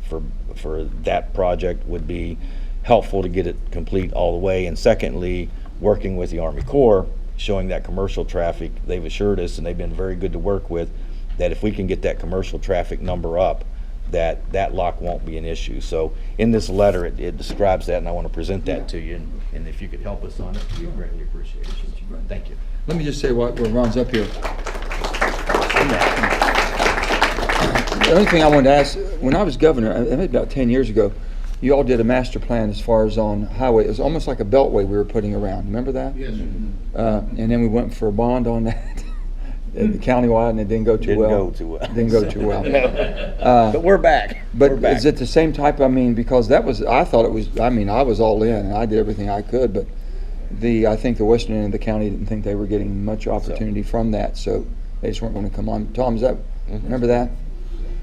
for that project would be helpful to get it complete all the way. And secondly, working with the Army Corps, showing that commercial traffic, they've assured us, and they've been very good to work with, that if we can get that commercial traffic number up, that lock won't be an issue. So in this letter, it describes that, and I want to present that to you. And if you could help us on it, we greatly appreciate it. Thank you. Let me just say what Ron's up here. The only thing I wanted to ask, when I was governor, I think about 10 years ago, you all did a master plan as far as on highway. It was almost like a beltway we were putting around. Remember that? Yes, sir. And then we went for a bond on that, countywide, and it didn't go too well. Didn't go too well. But we're back. But We're back. is it the same type? I mean, because I thought it was. I mean, I was all in, and I did everything I could. But I think the western end of the county didn't think they were getting much opportunity from that, so they just weren't going to come on. Tom, remember that?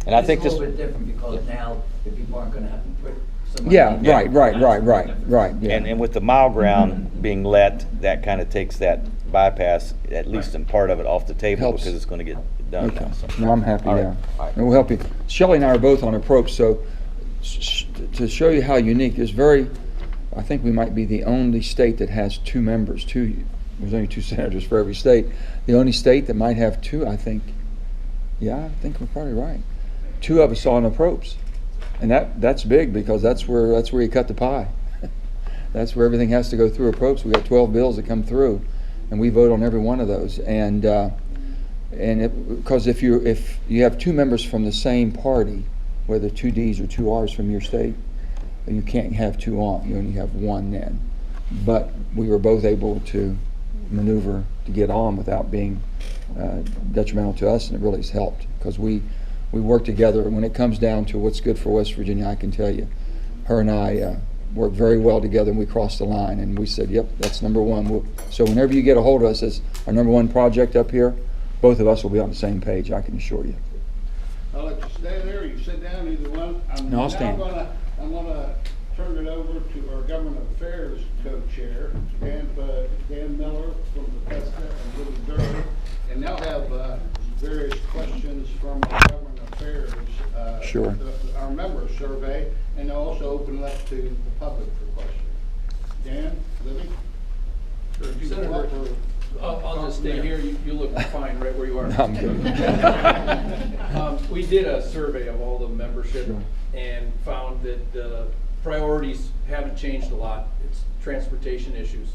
And I think it's this. a little bit different because now the people aren't going to have to put somebody. Yeah, in. right. Yeah. And with the mile ground being let, that kind of takes that bypass, at least in part of it, off the table. Helps. Because it's going to get done Okay. now. So. No, I'm happy. All right. Yeah, All right. and we'll help you. Shelley and I are both on approach, so to show you how unique is I think we might be the only state that has two members. There's only two senators for every state. The only state that might have two, I think. Yeah, I think we're probably right. Two of us on approach, and that's big because that's where you cut the pie. That's where everything has to go through approach. We got 12 bills that come through, and we vote on every one of those. And because if you have two members from the same party, whether two Ds or two Rs from your state, you can't have two on. You only have one then. But we were both able to maneuver to get on without being detrimental to us, and it really has helped because we work together. When it comes down to what's good for West Virginia, I can tell you, her and I work very well together, and we crossed the line, and we said, yep, that's number one. So whenever you get a hold of us as our number one project up here, both of us will be on the same page, I can assure you. I'll let you stay there, or you sit down, either one. No, I'll stand. I'm gonna turn it over to our Government Affairs co-chair, Dan Miller from Bethesda and Willie Durr. And they'll have various questions from our Government Affairs, Sure. Our member survey, and they'll also open it up to the public for questions. Dan, Libby? Or if you Senator, come up or- I'll just stay here. You look fine right where you are. I'm good. We did a survey of all the membership Sure. and found that the priorities haven't changed a lot. It's transportation issues.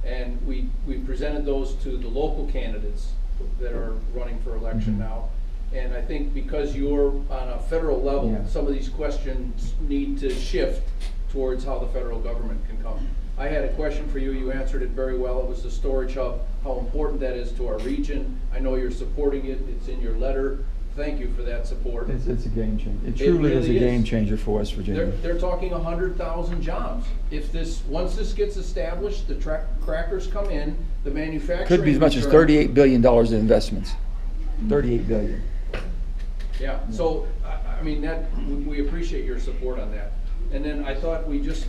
And we presented those to the local candidates that are running for election now. And I think because you're on a federal level, Yeah. some of these questions need to shift towards how the federal government can come. I had a question for you. You answered it very well. It was the storage hub, how important that is to our region. I know you're supporting it. It's in your letter. Thank you for that support. It's a game changer. It It truly is a really is. game changer for West Virginia. They're talking 100,000 jobs. If once this gets established, the crackers come in, the manufacturing. Could be as much as return- $38 billion in investments. 38 billion. Yeah, so, I mean, we appreciate your support on that. And then I thought we just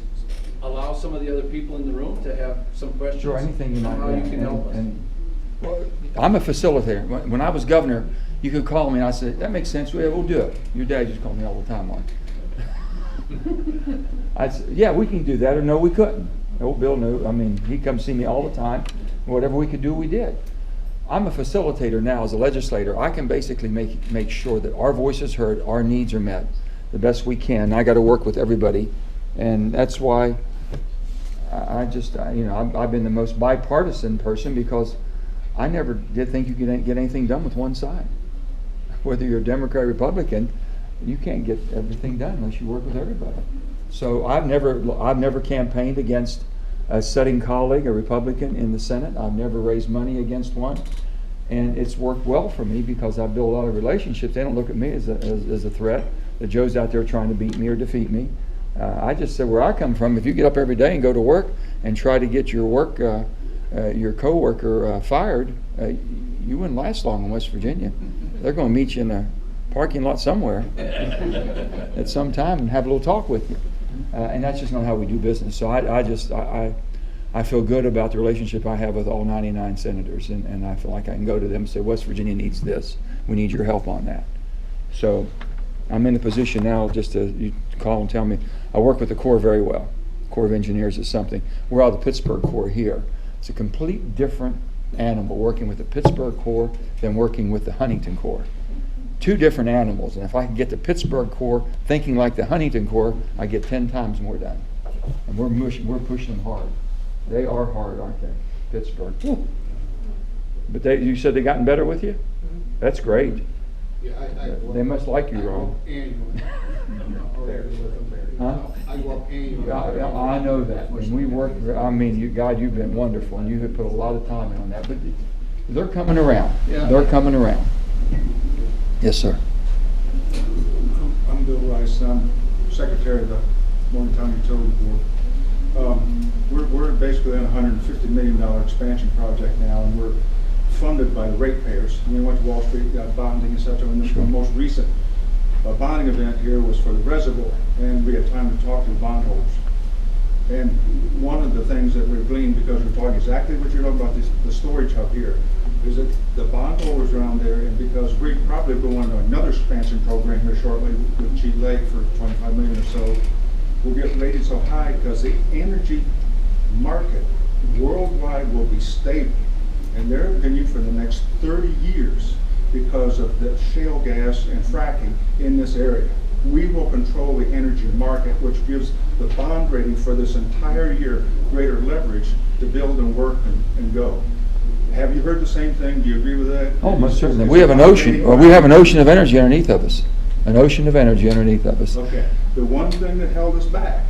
allow some of the other people in the room to have some questions. Sure, anything you might. on how you can help us. Well, I'm a facilitator. When I was governor, you could call me and I said, that makes sense, yeah, we'll do it. Your dad used to call me all the time on it. I'd say, yeah, we can do that, or no, we couldn't. Old Bill knew. I mean, he'd come see me all the time. Whatever we could do, we did. I'm a facilitator now as a legislator. I can basically make sure that our voice is heard, our needs are met the best we can. I got to work with everybody, and that's why I've been the most bipartisan person, because I never did think you could get anything done with one side. Whether you're a Democrat or Republican, you can't get everything done unless you work with everybody. So I've never campaigned against a sitting colleague, a Republican in the Senate. I've never raised money against one, and it's worked well for me because I built a lot of relationships. They don't look at me as a threat, that Joe's out there trying to beat me or defeat me. I just said where I come from, if you get up every day and go to work and try to get your coworker fired, you wouldn't last long in West Virginia. They're going to meet you in a parking lot somewhere at some time and have a little talk with you. And that's just not how we do business. So I feel good about the relationship I have with all 99 senators, and I feel like I can go to them and say, West Virginia needs this. We need your help on that. So I'm in a position now just to you call and tell me. I work with the Corps very well. Corps of Engineers is something. We're out of the Pittsburgh Corps here. It's a complete different animal working with the Pittsburgh Corps than working with the Huntington Corps. Two different animals, and if I can get the Pittsburgh Corps thinking like the Huntington Corps, I get 10 times more done. And we're pushing them hard. They are hard, aren't they? Pittsburgh. Woo. But you said they gotten better with you? That's great. Yeah, They must like you, I go Ron. up annually. Huh? I go up annually. I know that. When we work, I mean, God, you've been wonderful, and you have put a lot of time in on that. But they're coming around. Yeah. They're coming around. Yes, sir. I'm Bill Rice. I'm Secretary of the Morgantown Utility Board. We're basically on a $150 million expansion project now, and we're funded by the ratepayers. We went to Wall Street, got bonding, etc. And the most recent bonding event here was for the reservoir, and we had time to talk to the bondholders. And one of the things that we've gleaned, because we're talking exactly what you're talking about, the storage hub here, is that the bondholders around there, and because we probably go into another expansion program here shortly with Cheat Lake for 25 million or so, will get rated so high because the energy market worldwide will be stable. And their opinion for the next 30 years, because of the shale gas and fracking in this area, we will control the energy market, which gives the bond rating for this entire year greater leverage to build and work and go. Have you heard the same thing? Do you agree with that? Oh, most certainly. We have an ocean. Well, we have an ocean of energy underneath of us. An ocean of energy underneath of us. Okay. The one thing that held us back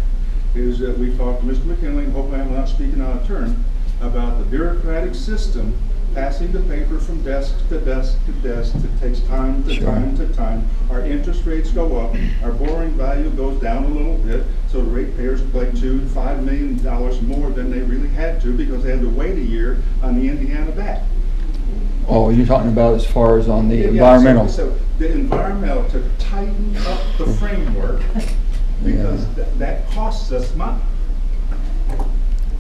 is that we talked to Mr. McKinley, and hopefully I'm not speaking out of turn, about the bureaucratic system passing the paper from desk to desk to desk. It takes time to time to time. Our interest rates go up. Our borrowing value goes down a little bit. So the ratepayers pay $2 to $5 million more than they really had to because they had to wait a year on the Indiana back. Oh, you're talking about as far as on the environmental. So the environmental, to tighten up the framework, Because that costs us money.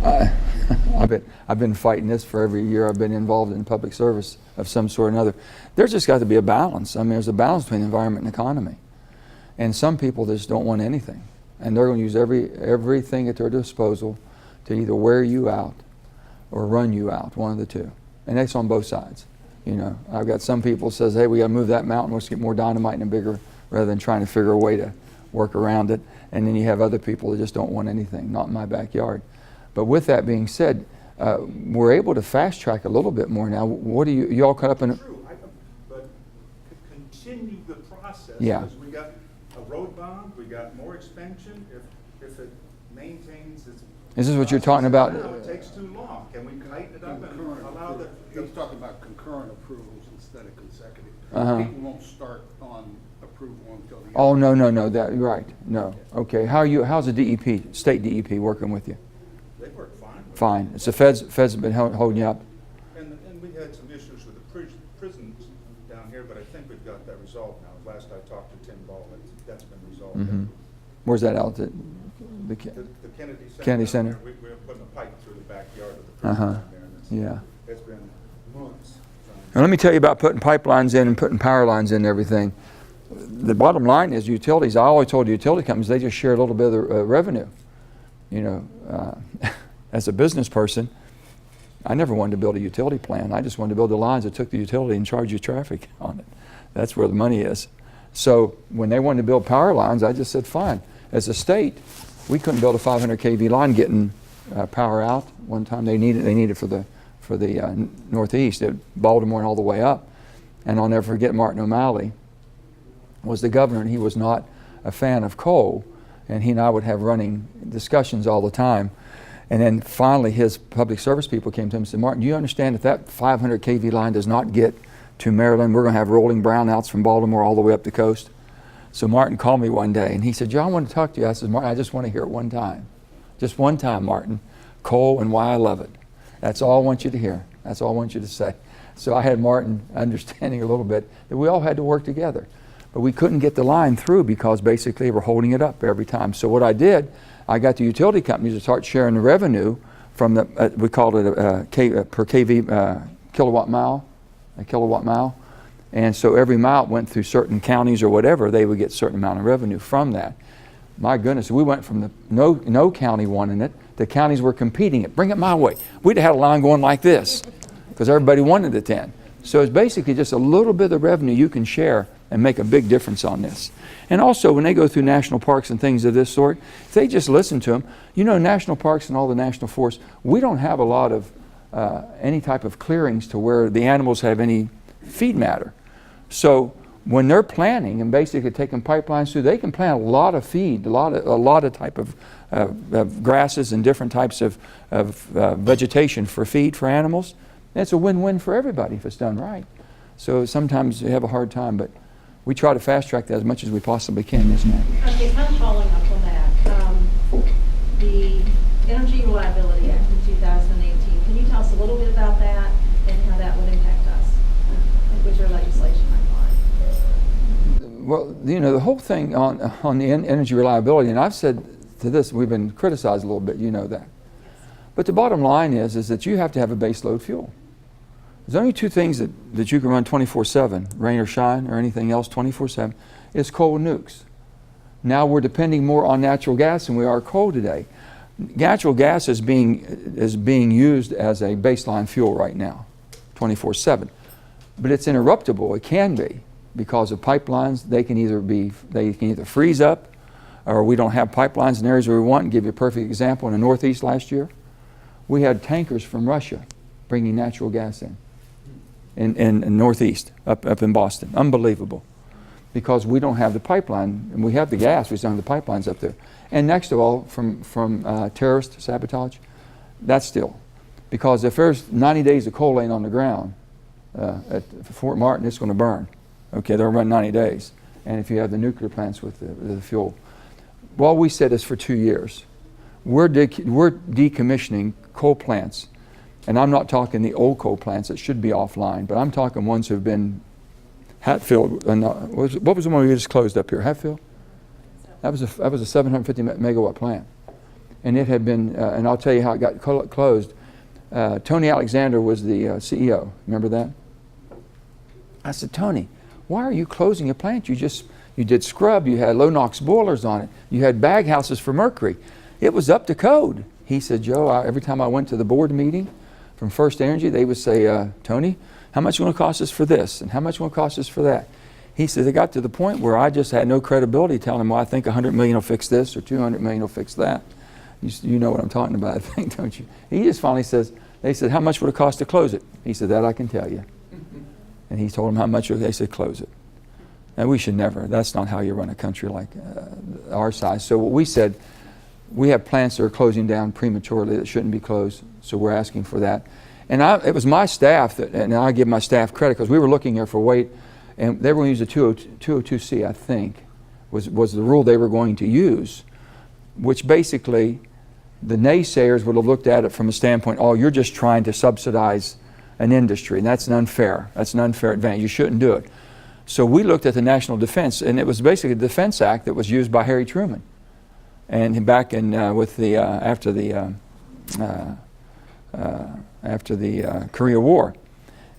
I've been fighting this for every year I've been involved in public service of some sort or another. There's just got to be a balance. I mean, there's a balance between environment and economy. And some people just don't want anything. And they're going to use everything at their disposal to either wear you out or run you out, one of the two. And that's on both sides. You know, I've got some people says, hey, we got to move that mountain, let's get more dynamite and bigger, rather than trying to figure a way to work around it. And then you have other people that just don't want anything, not in my backyard. But with that being said, we're able to fast track a little bit more now. What do you all caught up in? True, but continue the process. Yeah. Because we got a road bond, we got more expansion. If it maintains its. Is this what you're talking about? No, it takes too long. Can we tighten it up and allow the? He's talking about concurrent approvals instead of consecutive. Uh-huh. People won't start on approval until the. Oh, no, that, right, no. Okay, how's the DEP, state DEP working with you? They work fine. Fine. It's the feds have been holding you up. And we had some issues with the prisons down here, but I think we've got that resolved now. Last I talked to Tim Ball, that's been resolved. Mm-hmm. Where's that out? The The Kennedy Center. Kennedy down Center. there, we're putting a pipe through the backyard of the prison Uh-huh. down there. And Yeah. it's been months. Now let me tell you about putting pipelines in and putting power lines in and everything. The bottom line is utilities. I always told utility companies they just share a little bit of the revenue. You know, as a business person, I never wanted to build a utility plant. I just wanted to build the lines that took the utility and charge you traffic on it. That's where the money is. So when they wanted to build power lines, I just said, fine. As a state, we couldn't build a 500 kV line getting power out. One time they needed for the Northeast, Baltimore and all the way up. And I'll never forget Martin O'Malley was the governor, and he was not a fan of coal. And he and I would have running discussions all the time. And then finally his public service people came to him and said, Martin, do you understand if that 500 kV line does not get to Maryland, we're going to have rolling brownouts from Baltimore all the way up the coast? So Martin called me one day and he said, John, I want to talk to you. I said, Martin, I just want to hear it one time. Just one time, Martin. Coal and why I love it. That's all I want you to hear. That's all I want you to say. So I had Martin understanding a little bit that we all had to work together. But we couldn't get the line through because basically we're holding it up every time. So what I did, I got the utility companies to start sharing the revenue from the, we called it a per kV kilowatt mile, a kilowatt mile. And so every mile it went through certain counties or whatever, they would get a certain amount of revenue from that. My goodness, we went from the no county wanting it, the counties were competing it. Bring it my way. We'd have had a line going like this because everybody wanted it then. So it's basically just a little bit of revenue you can share and make a big difference on this. And also when they go through national parks and things of this sort, if they just listen to them, you know, national parks and all the national forests, we don't have a lot of any type of clearings to where the animals have any feed matter. So when they're planting and basically taking pipelines through, they can plant a lot of feed, a lot of type of grasses and different types of vegetation for feed for animals. And it's a win-win for everybody if it's done right. So sometimes you have a hard time, but we try to fast track that as much as we possibly can, isn't it? Okay, kind of following up on that, the Energy Reliability Act in 2018, can you tell us a little bit about that and how that would impact us with your legislation pipeline? Well, you know, the whole thing on the energy reliability, and I've said to this, we've been criticized a little bit, you know that. But the bottom line is that you have to have a base load fuel. There's only two things that you can run 24/7, rain or shine or anything else 24/7, is coal and nukes. Now we're depending more on natural gas than we are coal today. Natural gas is being used as a baseline fuel right now, 24/7. But it's interruptible, it can be, because of pipelines. They can either freeze up, or we don't have pipelines in areas where we want. And give you a perfect example, in the Northeast last year, we had tankers from Russia bringing natural gas in Northeast, up in Boston. Unbelievable. Because we don't have the pipeline, and we have the gas, we just don't have the pipelines up there. And next of all, from terrorist sabotage, that's still. Because if there's 90 days of coal laying on the ground at Fort Martin, it's going to burn. Okay, they'll run 90 days. And if you have the nuclear plants with the fuel. Well, we said this for 2 years. We're decommissioning coal plants. And I'm not talking the old coal plants that should be offline, but I'm talking ones who have been Hatfield. What was the one we just closed up here? Hatfield? That was a 750 megawatt plant. And it had been, and I'll tell you how it got closed. Tony Alexander was the CEO. Remember that? I said, Tony, why are you closing a plant? You did scrub, you had low NOx boilers on it, you had bag houses for mercury. It was up to code. He said, Joe, every time I went to the board meeting from First Energy, they would say, Tony, how much will it cost us for this? And how much will it cost us for that? He said, it got to the point where I just had no credibility telling him, well, I think $100 million will fix this or $200 million will fix that. You know what I'm talking about, I think, don't you? He just finally says, they said, how much would it cost to close it? He said, that I can tell you. And he told them how much, they said, close it. And we should never, that's not how you run a country like our size. So what we said, we have plants that are closing down prematurely that shouldn't be closed, so we're asking for that. And it was my staff, and I give my staff credit, because we were looking here for weight, and they were going to use the 202C, I think, was the rule they were going to use, which basically the naysayers would have looked at it from a standpoint, oh, you're just trying to subsidize an industry, and that's unfair. That's an unfair advantage. You shouldn't do it. So we looked at the National Defense, and it was basically the Defense Act that was used by Harry Truman, and back in after the Korea War,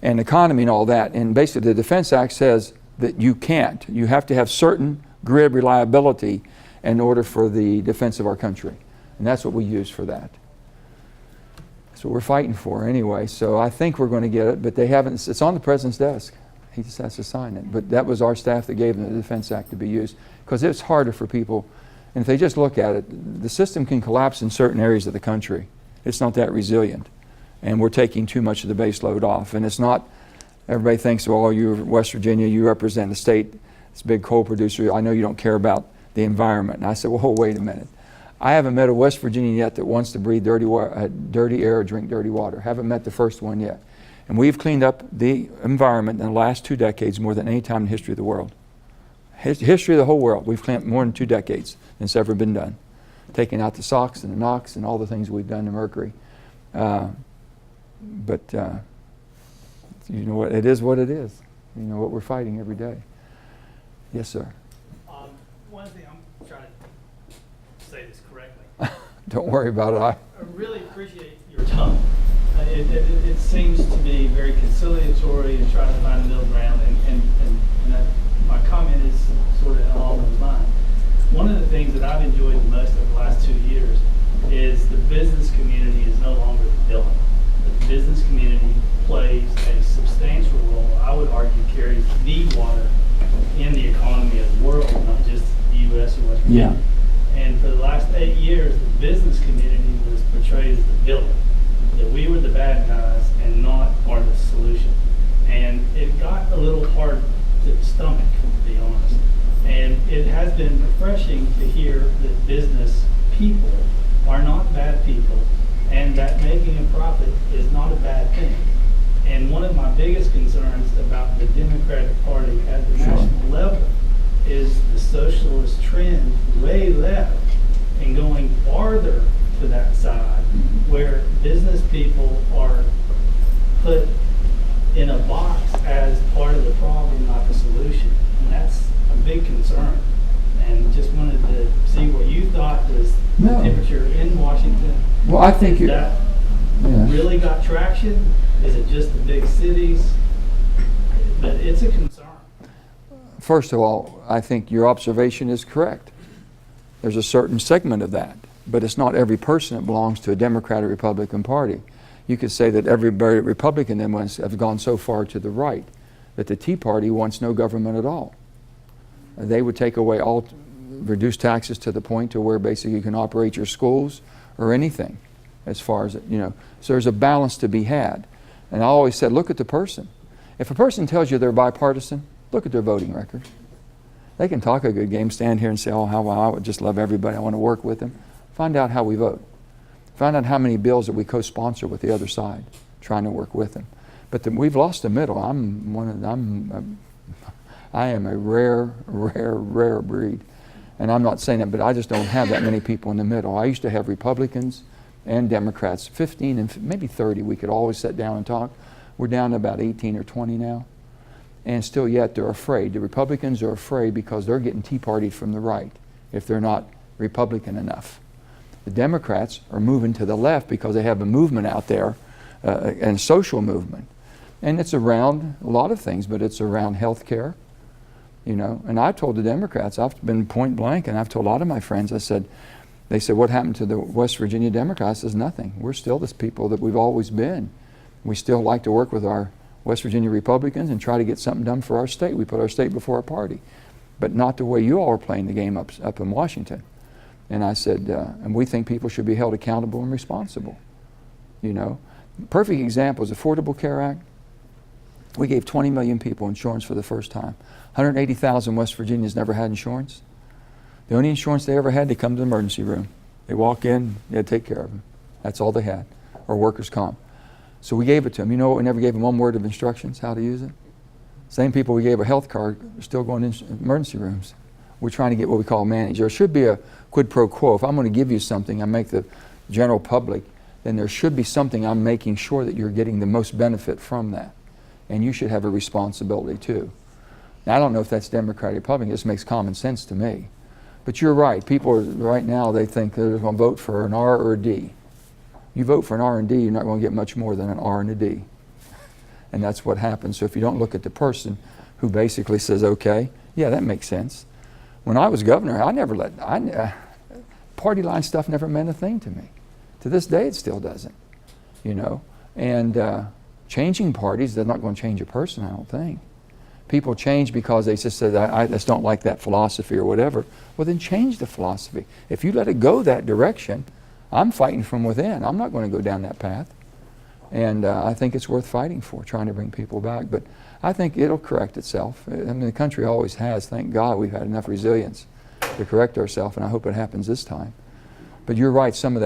and economy and all that. And basically, the Defense Act says that you can't. You have to have certain grid reliability in order for the defense of our country, and that's what we use for that. That's what we're fighting for anyway. So I think we're going to get it, but they haven't. It's on the president's desk. He just has to sign it. But that was our staff that gave them the Defense Act to be used, because it's harder for people. And if they just look at it, the system can collapse in certain areas of the country. It's not that resilient. And we're taking too much of the base load off. And it's not, everybody thinks, well, you're West Virginia, you represent the state, it's a big coal producer, I know you don't care about the environment. And I said, well, wait a minute. I haven't met a West Virginian yet that wants to breathe dirty air or drink dirty water. Haven't met the first one yet. And we've cleaned up the environment in the last 2 decades more than any time in the history of the world. History of the whole world, we've cleaned up more than 2 decades than it's ever been done. Taking out the SOx and the NOx and all the things we've done to mercury. But you know what, it is what it is. You know what we're fighting every day. Yes, sir. One thing, I'm trying to say this correctly. Don't worry about it. I really appreciate your tone. It seems to be very conciliatory and trying to find a middle ground, and my comment is sort of along those lines. One of the things that I've enjoyed the most over the last 2 years is the business community is no longer the villain. The business community plays a substantial role, I would argue carries the water in the economy of the world, not just the U.S. or West Virginia. Yeah. And for the last 8 years, the business community was portrayed as the villain, that we were the bad guys and not part of the solution. And it got a little hard to stomach, to be honest. And it has been refreshing to hear that business people are not bad people, and that making a profit is not a bad thing. And one of my biggest concerns about the Democratic Party at the national level is the socialist trend way left and going farther to that side, where business people are put in a box as part of the problem, not the solution. And that's a big concern. And just wanted to see what you thought was the temperature in Washington. Well, I think that really got traction. Is it just the big cities? But it's a concern. First of all, I think your observation is correct. There's a certain segment of that, but it's not every person that belongs to a Democrat or Republican Party. You could say that every Republican then have gone so far to the right that the Tea Party wants no government at all. They would take away reduce taxes to the point to where basically you can operate your schools or anything, as far as So there's a balance to be had. And I always said, look at the person. If a person tells you they're bipartisan, look at their voting record. They can talk a good game, stand here and say, oh, how I would just love everybody, I want to work with them. Find out how we vote. Find out how many bills that we co-sponsor with the other side, trying to work with them. But we've lost the middle. I am a rare breed. And I'm not saying that, but I just don't have that many people in the middle. I used to have Republicans and Democrats, 15 and maybe 30. We could always sit down and talk. We're down to about 18 or 20 now. And still yet they're afraid. The Republicans are afraid because they're getting Tea Partied from the right. if they're not Republican enough. The Democrats are moving to the left because they have a movement out there, and a social movement. And it's around a lot of things, but it's around health care, you know. And I told the Democrats, I've been point blank, and I've told a lot of my friends, they said, what happened to the West Virginia Democrats? I says, nothing. We're still this people that we've always been. We still like to work with our West Virginia Republicans and try to get something done for our state. We put our state before our party, but not the way you all are playing the game up in Washington. And I said, and we think people should be held accountable and responsible, you know. Perfect example is Affordable Care Act. We gave 20 million people insurance for the first time. 180,000 West Virginians never had insurance. The only insurance they ever had, they come to the emergency room. They walk in, they had to take care of them. That's all they had, or workers' comp. So we gave it to them. You know what? We never gave them one word of instructions how to use it. Same people we gave a health card are still going in emergency rooms. We're trying to get what we call managed. There should be a quid pro quo. If I'm going to give you something, I make the general public, then there should be something I'm making sure that you're getting the most benefit from that. And you should have a responsibility too. Now, I don't know if that's Democrat or Republican. It just makes common sense to me. But you're right. People right now, they think they're going to vote for an R or a D. You vote for an R and D, you're not going to get much more than an R and a D. And that's what happens. So if you don't look at the person who basically says, okay, yeah, that makes sense. When I was governor, I never party line stuff never meant a thing to me. To this day, it still doesn't, you know. And changing parties, they're not going to change a person, I don't think. People change because they just said, I just don't like that philosophy or whatever. Well, then change the philosophy. If you let it go that direction, I'm fighting from within. I'm not going to go down that path. And I think it's worth fighting for, trying to bring people back. But I think it'll correct itself. I mean, the country always has. Thank God we've had enough resilience to correct ourselves, and I hope it happens this time. But you're right, some of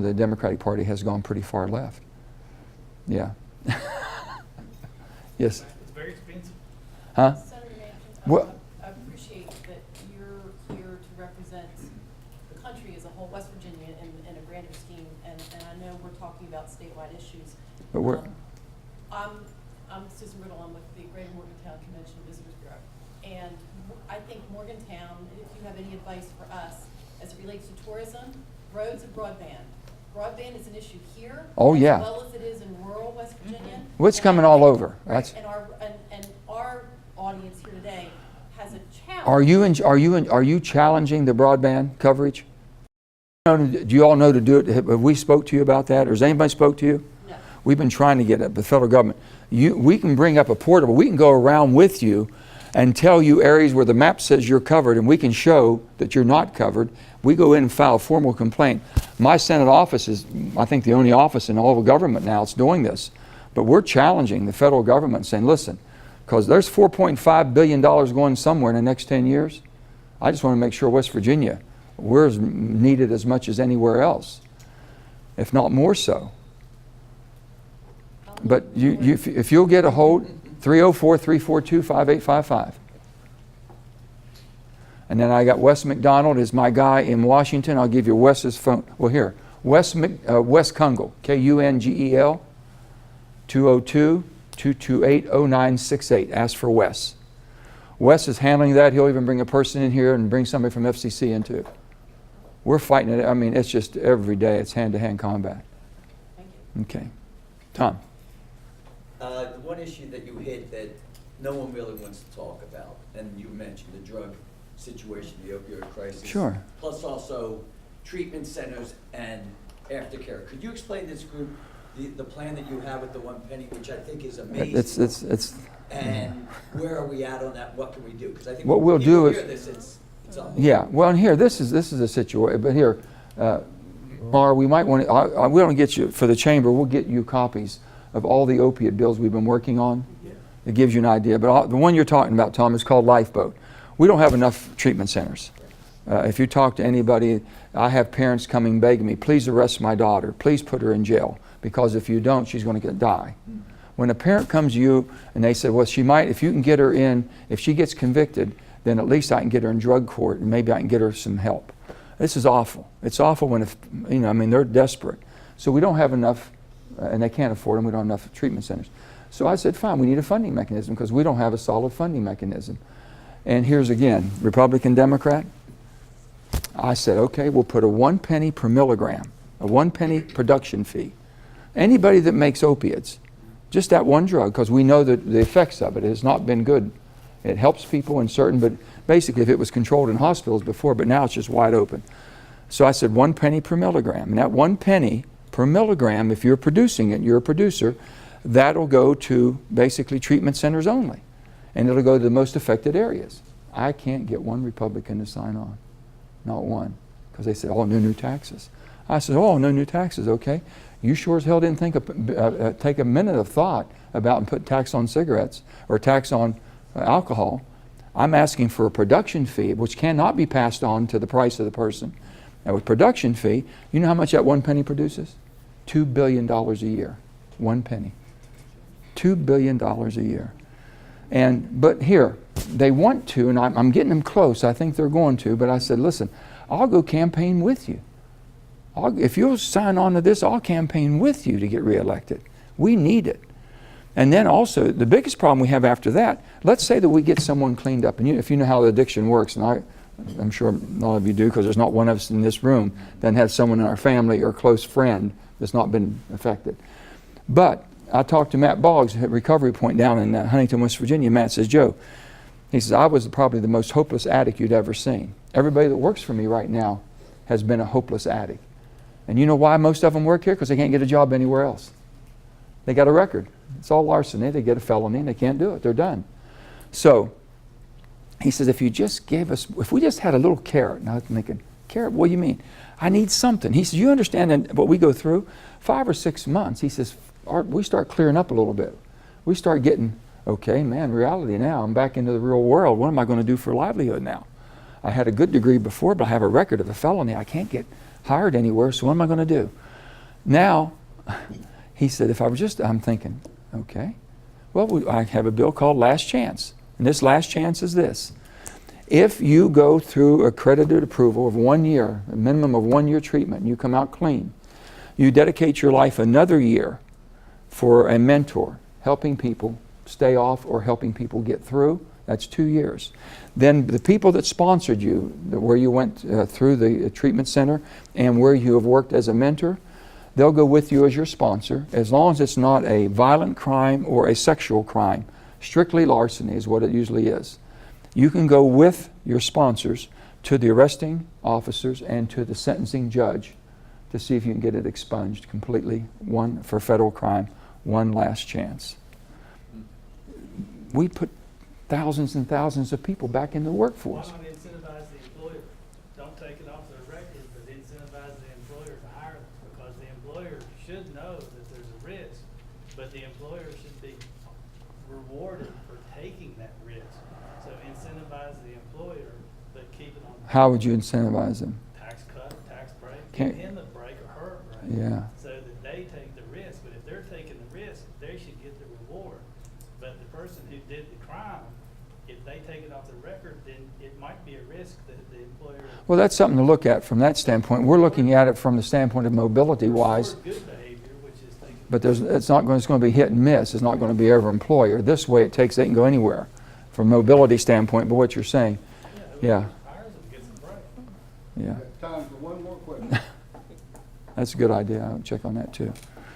the Democratic Party has gone pretty far left. Yeah. Yes. It's very expensive. Huh? Senator Manchin, Well, I appreciate that you're here to represent the country as a whole, West Virginia, in a grander scheme, and I know we're talking about statewide issues. but we're, I'm Susan Riddle. I'm with the Greater Morgantown Convention Visitors Bureau, and I think Morgantown, if you have any advice for us as it relates to tourism, roads, and broadband. Broadband is an issue here, Oh, yeah. as well as it is in rural West Virginia. well, it's And coming I all think- over. Right, That's, and our audience here today has a challenge. are you challenging the broadband coverage? Do you all know to do it? Have we spoke to you about that, or has anybody spoke to you? No. We've been trying to get it, the federal government. We can bring up a portable. We can go around with you and tell you areas where the map says you're covered, and we can show that you're not covered. We go in and file a formal complaint. My Senate office is, I think, the only office in all of government now that's doing this. But we're challenging the federal government, saying, listen, because there's $4.5 billion going somewhere in the next 10 years. I just want to make sure West Virginia, we're as needed as much as anywhere else, if not more so. But if you'll get a hold, 304-342-5855. And then I got Wes McDonald is my guy in Washington. I'll give you Wes's phone. Well, here, Wes Kungel, Kungel, 202-228-0968. Ask for Wes. Wes is handling that. He'll even bring a person in here and bring somebody from FCC in too. We're fighting it. I mean, it's just every day. It's hand-to-hand combat. Thank you. Okay. Tom. The one issue that you hit that no one really wants to talk about, and you mentioned the drug situation, the opioid crisis. Sure. Plus also treatment centers and aftercare. Could you explain this group, the plan that you have with the one penny, which I think is amazing? It's and where are we at on that? What can we do? Because I think What when we'll people do hear is- this, it's unbelievable. yeah. Well, and here, this is a situation. But here, Mar, we might want to. We don't get you for the chamber. We'll get you copies of all the opiate bills we've been working on. It gives you an idea. But the one you're talking about, Tom, is called Lifeboat. We don't have enough treatment centers. If you talk to anybody, I have parents coming begging me, please arrest my daughter. Please put her in jail. Because if you don't, she's going to die. When a parent comes to you and they say, well, she might, if you can get her in, if she gets convicted, then at least I can get her in drug court and maybe I can get her some help. This is awful. It's awful when, they're desperate. So we don't have enough, and they can't afford them, we don't have enough treatment centers. So I said, fine, we need a funding mechanism because we don't have a solid funding mechanism. And here's again, Republican, Democrat, I said, okay, we'll put a 1 penny per milligram, a 1 penny production fee. Anybody that makes opiates, just that one drug, because we know that the effects of it has not been good. It helps people in certain, but basically if it was controlled in hospitals before, but now it's just wide open. So I said 1 penny per milligram. And that 1 penny per milligram, if you're producing it, you're a producer, that'll go to basically treatment centers only. And it'll go to the most affected areas. I can't get one Republican to sign on. Not one. Because they said, oh, no new taxes. I said, oh, no new taxes, okay. You sure as hell didn't think take a minute of thought about putting tax on cigarettes or tax on alcohol. I'm asking for a production fee, which cannot be passed on to the price of the person. And with production fee, you know how much that 1 penny produces? $2 billion a year. 1 penny. $2 billion a year. But here, they want to, and I'm getting them close. I think they're going to, but I said, listen, I'll go campaign with you. If you'll sign on to this, I'll campaign with you to get reelected. We need it. And then also, the biggest problem we have after that, let's say that we get someone cleaned up. And if you know how the addiction works, and I'm sure a lot of you do, because there's not one of us in this room that has someone in our family or close friend that's not been affected. But I talked to Matt Boggs at Recovery Point down in Huntington, West Virginia. Matt says, Joe, he says, I was probably the most hopeless addict you'd ever seen. Everybody that works for me right now has been a hopeless addict. And you know why most of them work here? Because they can't get a job anywhere else. They got a record. It's all larceny. They get a felony and they can't do it. They're done. So he says, if you just gave us, if we just had a little carrot. And I was thinking, carrot, what do you mean? I need something. He says, you understand what we go through? 5 or 6 months, he says, we start clearing up a little bit. We start getting, okay, man, reality now. I'm back into the real world. What am I going to do for livelihood now? I had a good degree before, but I have a record of a felony. I can't get hired anywhere, so what am I going to do? Now, he said, if I were just, I'm thinking, okay, well, I have a bill called Last Chance. And this last chance is this. If you go through accredited approval of 1 year, a minimum of 1 year treatment, and you come out clean, you dedicate your life another year for a mentor, helping people stay off or helping people get through. That's 2 years. Then the people that sponsored you, where you went through the treatment center and where you have worked as a mentor, they'll go with you as your sponsor, as long as it's not a violent crime or a sexual crime. Strictly larceny is what it usually is. You can go with your sponsors to the arresting officers and to the sentencing judge to see if you can get it expunged completely, one for federal crime, one last chance. We put thousands and thousands of people back in the workforce. Why not incentivize the employer? Don't take it off their record, but incentivize the employer to hire them, because the employer should know that there's a risk, but the employer should be rewarded for taking that risk. So incentivize the employer, but keep it on. How would you incentivize them? Tax cut, tax break, Can't- give him the break or her a break. Yeah. So that they take the risk, but if they're taking the risk, they should get the reward. But the person who did the crime, if they take it off the record, then it might be a risk that the employer. Well, that's something to look at from that standpoint. We're looking at it from the standpoint of mobility-wise, Good behavior, which is taking. but it's going to be hit and miss. It's not going to be every employer. This way, they can go anywhere from a mobility standpoint. But what you're saying, yeah, Hires them, gets them break. yeah, Time for one more question. that's a good idea. I'll check on that too.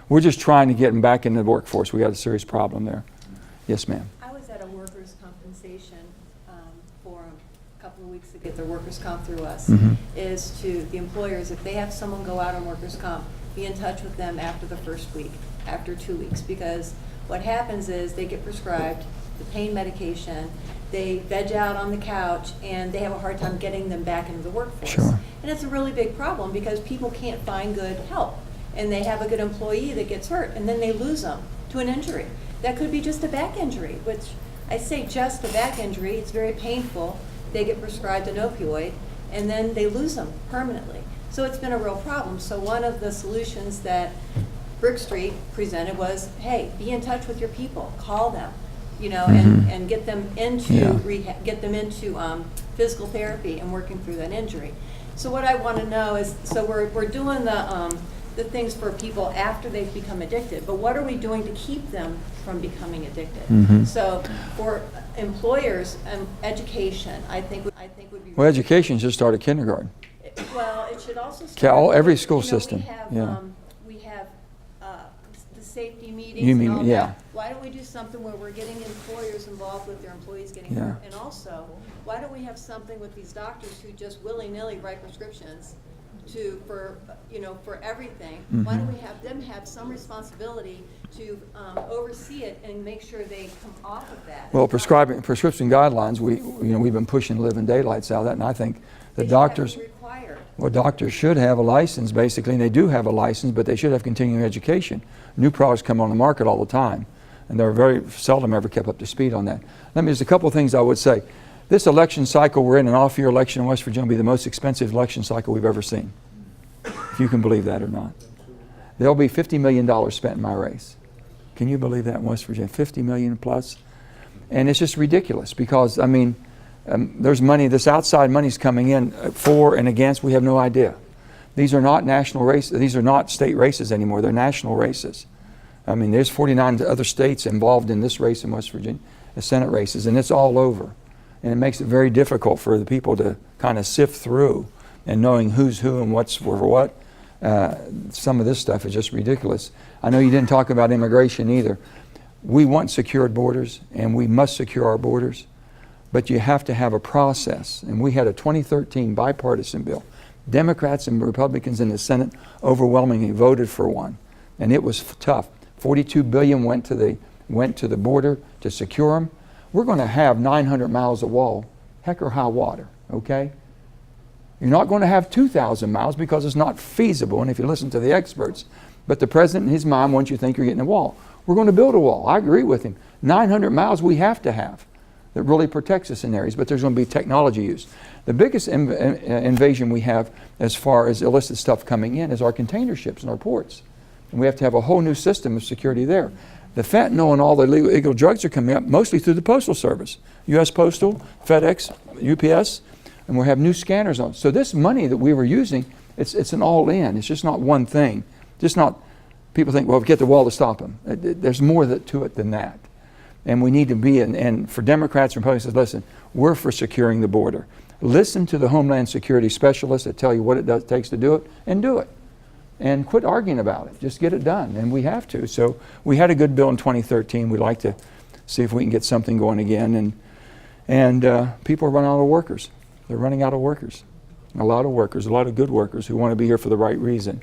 We're just trying to get them back into the workforce. We got a serious problem there. Yes, ma'am. I was at a workers' compensation forum a couple of weeks to get their workers' comp through us, is to the employers, if they have someone go out on workers' comp, be in touch with them after the first week, after 2 weeks, because what happens is they get prescribed the pain medication, they veg out on the couch, and they have a hard time getting them back into the workforce. Sure. And it's a really big problem because people can't find good help, and they have a good employee that gets hurt, and then they lose them to an injury. That could be just a back injury, which I say just a back injury. It's very painful. They get prescribed an opioid, and then they lose them permanently. So it's been a real problem. So one of the solutions that Brick Street presented was, hey, be in touch with your people, call them, you know, and get them into rehab, get them into physical therapy and working through that injury. So what I want to know is, so we're doing the things for people after they've become addicted, but what are we doing to keep them from becoming addicted? So for employers, education, I think would be. Well, education should start at kindergarten. Well, it should also start. Every with, school you know, system, yeah. We have the safety meetings You mean- and all yeah. that. Why don't we do something where we're getting employers involved with their employees getting Yeah. hurt? And also, why don't we have something with these doctors who just willy-nilly write prescriptions for everything? Why don't we have them have some responsibility to oversee it and make sure they come off of that? Well, prescription guidelines, we've been pushing living daylights out of that, and I think the They should have doctors, to be required. well, doctors should have a license, basically, and they do have a license, but they should have continuing education. New products come on the market all the time, and they're very seldom ever kept up to speed on that. There's a couple of things I would say. This election cycle we're in, an off-year election in West Virginia, will be the most expensive election cycle we've ever seen, if you can believe that or not. There'll be $50 million spent in my race. Can you believe that in West Virginia? 50 million plus? And it's just ridiculous because, there's money, this outside money's coming in for and against, we have no idea. These are not national races, these are not state races anymore, they're national races. There's 49 other states involved in this race in West Virginia, the Senate races, and it's all over. And it makes it very difficult for the people to kind of sift through and knowing who's who and what's for what. Some of this stuff is just ridiculous. I know you didn't talk about immigration either. We want secured borders, and we must secure our borders, but you have to have a process. And we had a 2013 bipartisan bill. Democrats and Republicans in the Senate overwhelmingly voted for one, and it was tough. $42 billion went to the border to secure them. We're going to have 900 miles of wall, heck or high water, okay? You're not going to have 2,000 miles because it's not feasible, and if you listen to the experts, but the president in his mind wants you to think you're getting a wall. We're going to build a wall. I agree with him. 900 miles we have to have that really protects us in areas, but there's going to be technology use. The biggest invasion we have as far as illicit stuff coming in is our container ships and our ports. And we have to have a whole new system of security there. The fentanyl and all the illegal drugs are coming up mostly through the Postal Service, U.S. Postal, FedEx, UPS, and we have new scanners on. So this money that we were using, it's an all-in. It's just not one thing. Just not, people think, well, get the wall to stop them. There's more to it than that. And we need to be, and for Democrats and Republicans, listen, we're for securing the border. Listen to the Homeland Security specialists that tell you what it takes to do it, and do it. And quit arguing about it. Just get it done, and we have to. So we had a good bill in 2013. We'd like to see if we can get something going again. And people are running out of workers. They're running out of workers. A lot of workers, a lot of good workers who want to be here for the right reason.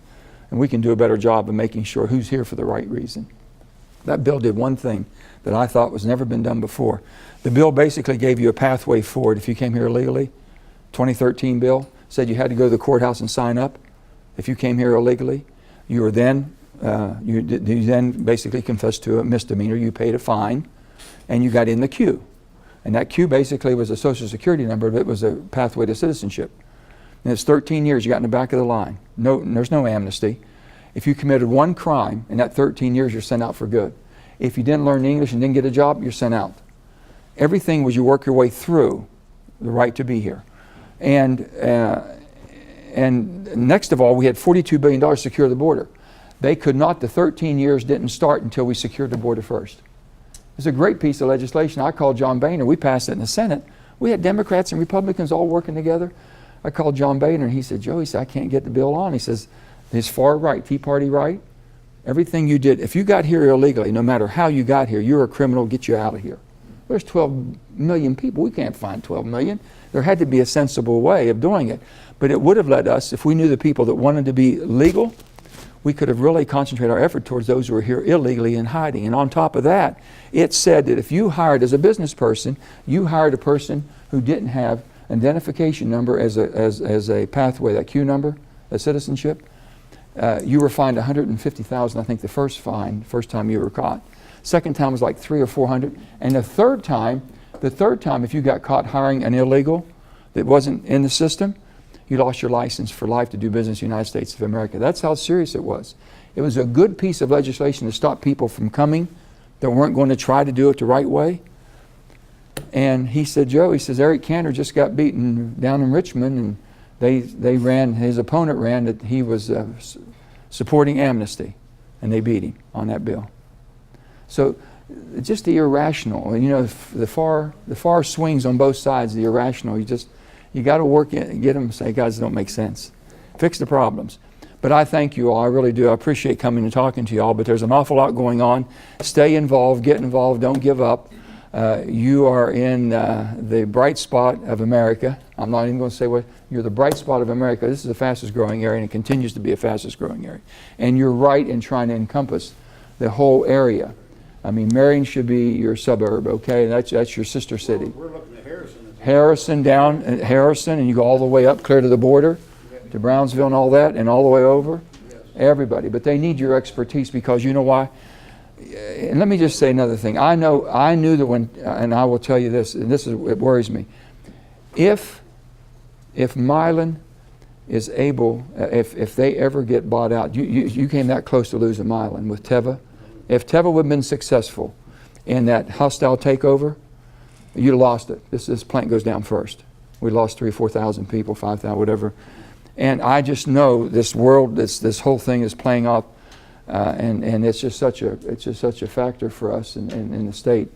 And we can do a better job of making sure who's here for the right reason. That bill did one thing that I thought was never been done before. The bill basically gave you a pathway forward if you came here illegally. 2013 bill said you had to go to the courthouse and sign up. If you came here illegally, you were then you then basically confessed to a misdemeanor. You paid a fine, and you got in the queue. And that queue basically was a Social Security number, but it was a pathway to citizenship. And it's 13 years. You got in the back of the line. There's no amnesty. If you committed one crime in that 13 years, you're sent out for good. If you didn't learn English and didn't get a job, you're sent out. Everything was you work your way through the right to be here. And next of all, we had $42 billion to secure the border. They could not, the 13 years didn't start until we secured the border first. It's a great piece of legislation. I called John Boehner. We passed it in the Senate. We had Democrats and Republicans all working together. I called John Boehner, and he said, Joe, he said, I can't get the bill on. He says, his far right, Tea Party right, everything you did, if you got here illegally, no matter how you got here, you're a criminal, get you out of here. There's 12 million people. We can't find 12 million. There had to be a sensible way of doing it. But it would have led us, if we knew the people that wanted to be legal, we could have really concentrated our effort towards those who are here illegally and hiding. And on top of that, it said that if you hired as a business person, you hired a person who didn't have an identification number as a pathway, that Q number, a citizenship, you were fined $150,000, I think the first time you were caught. Second time was like $300 or $400. And the third time, if you got caught hiring an illegal that wasn't in the system, you lost your license for life to do business in the United States of America. That's how serious it was. It was a good piece of legislation to stop people from coming that weren't going to try to do it the right way. And he said, Joe, he says, Eric Cantor just got beaten down in Richmond, and his opponent ran that he was supporting amnesty, and they beat him on that bill. So just the irrational, the far swings on both sides, the irrational, You got to work in, get them, say, guys, don't make sense. Fix the problems. But I thank you all, I really do. I appreciate coming and talking to you all, but there's an awful lot going on. Stay involved, get involved, don't give up. You are in the bright spot of America. I'm not even going to say what, you're the bright spot of America. This is the fastest growing area, and it continues to be a fastest growing area. And you're right in trying to encompass the whole area. I mean, Marion should be your suburb, okay? That's your sister city. We're looking at Harrison. Harrison down at Harrison, and you go all the way up clear to the border, to Brownsville and all that, and all the way over. Yes. Everybody. But they need your expertise, because you know why? And let me just say another thing. I knew that when, and I will tell you this, and this is, it worries me. If Milan is able, if they ever get bought out, you came that close to losing Milan with Teva. If Teva would have been successful in that hostile takeover, you'd have lost it. This plant goes down first. We lost 3,000 or 4,000 people, 5,000, whatever. And I just know this world, this whole thing is playing off, and it's just such a factor for us in the state.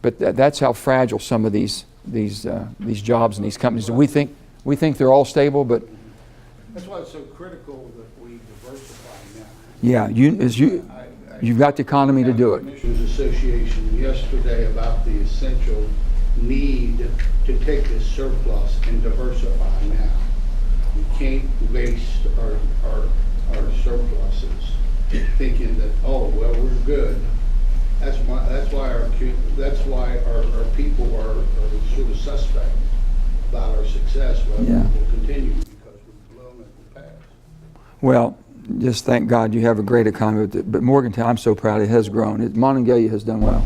But that's how fragile some of these jobs and these companies. We think they're all stable, but That's why it's so critical that we diversify now. yeah, you've got the economy to do it. Commissioners Association yesterday about the essential need to take this surplus and diversify now. We can't waste our surpluses thinking that, oh, well, we're good. That's why our people are sort of suspect about our success, whether Yeah. we'll continue, because we've blown it in the past. Well, just thank God you have a great economy. But Morgantown, I'm so proud, it has grown. Monongalia has done well.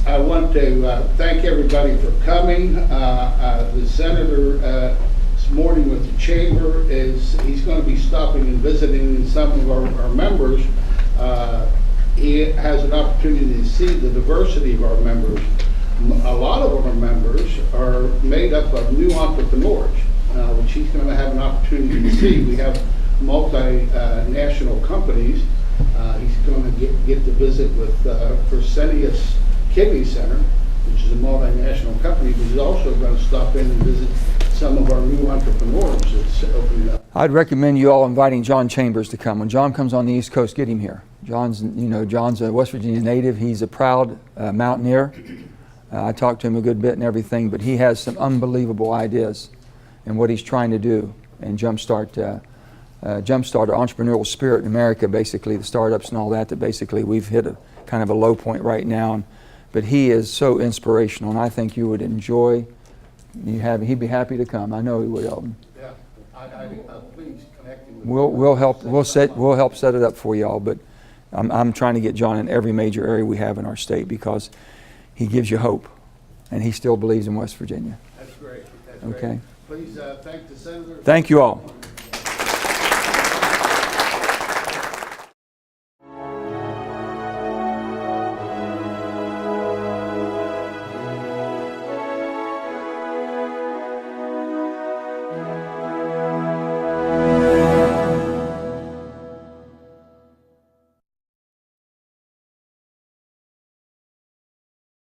I want to thank everybody for coming. The senator this morning with the chamber he's going to be stopping and visiting some of our members. He has an opportunity to see the diversity of our members. A lot of our members are made up of new entrepreneurs, which he's going to have an opportunity to see. We have multinational companies. He's going to get to visit with Fresenius Kidney Center, which is a multinational company, but he's also going to stop in and visit some of our new entrepreneurs that's opening up. I'd recommend you all inviting John Chambers to come. When John comes on the East Coast, get him here. John's a West Virginia native. He's a proud mountaineer. I talked to him a good bit and everything, but he has some unbelievable ideas in what he's trying to do and jumpstart our entrepreneurial spirit in America, basically, the startups and all that basically we've hit a kind of a low point right now. But he is so inspirational, and I think you would enjoy. He'd be happy to come. I know he would, Elton. Yeah, please connect him with We'll help. We'll help set it up for y'all. But I'm trying to get John in every major area we have in our state, because he gives you hope, and he still believes in West Virginia. That's great. That's okay. Great. Please thank the senator. Thank you all.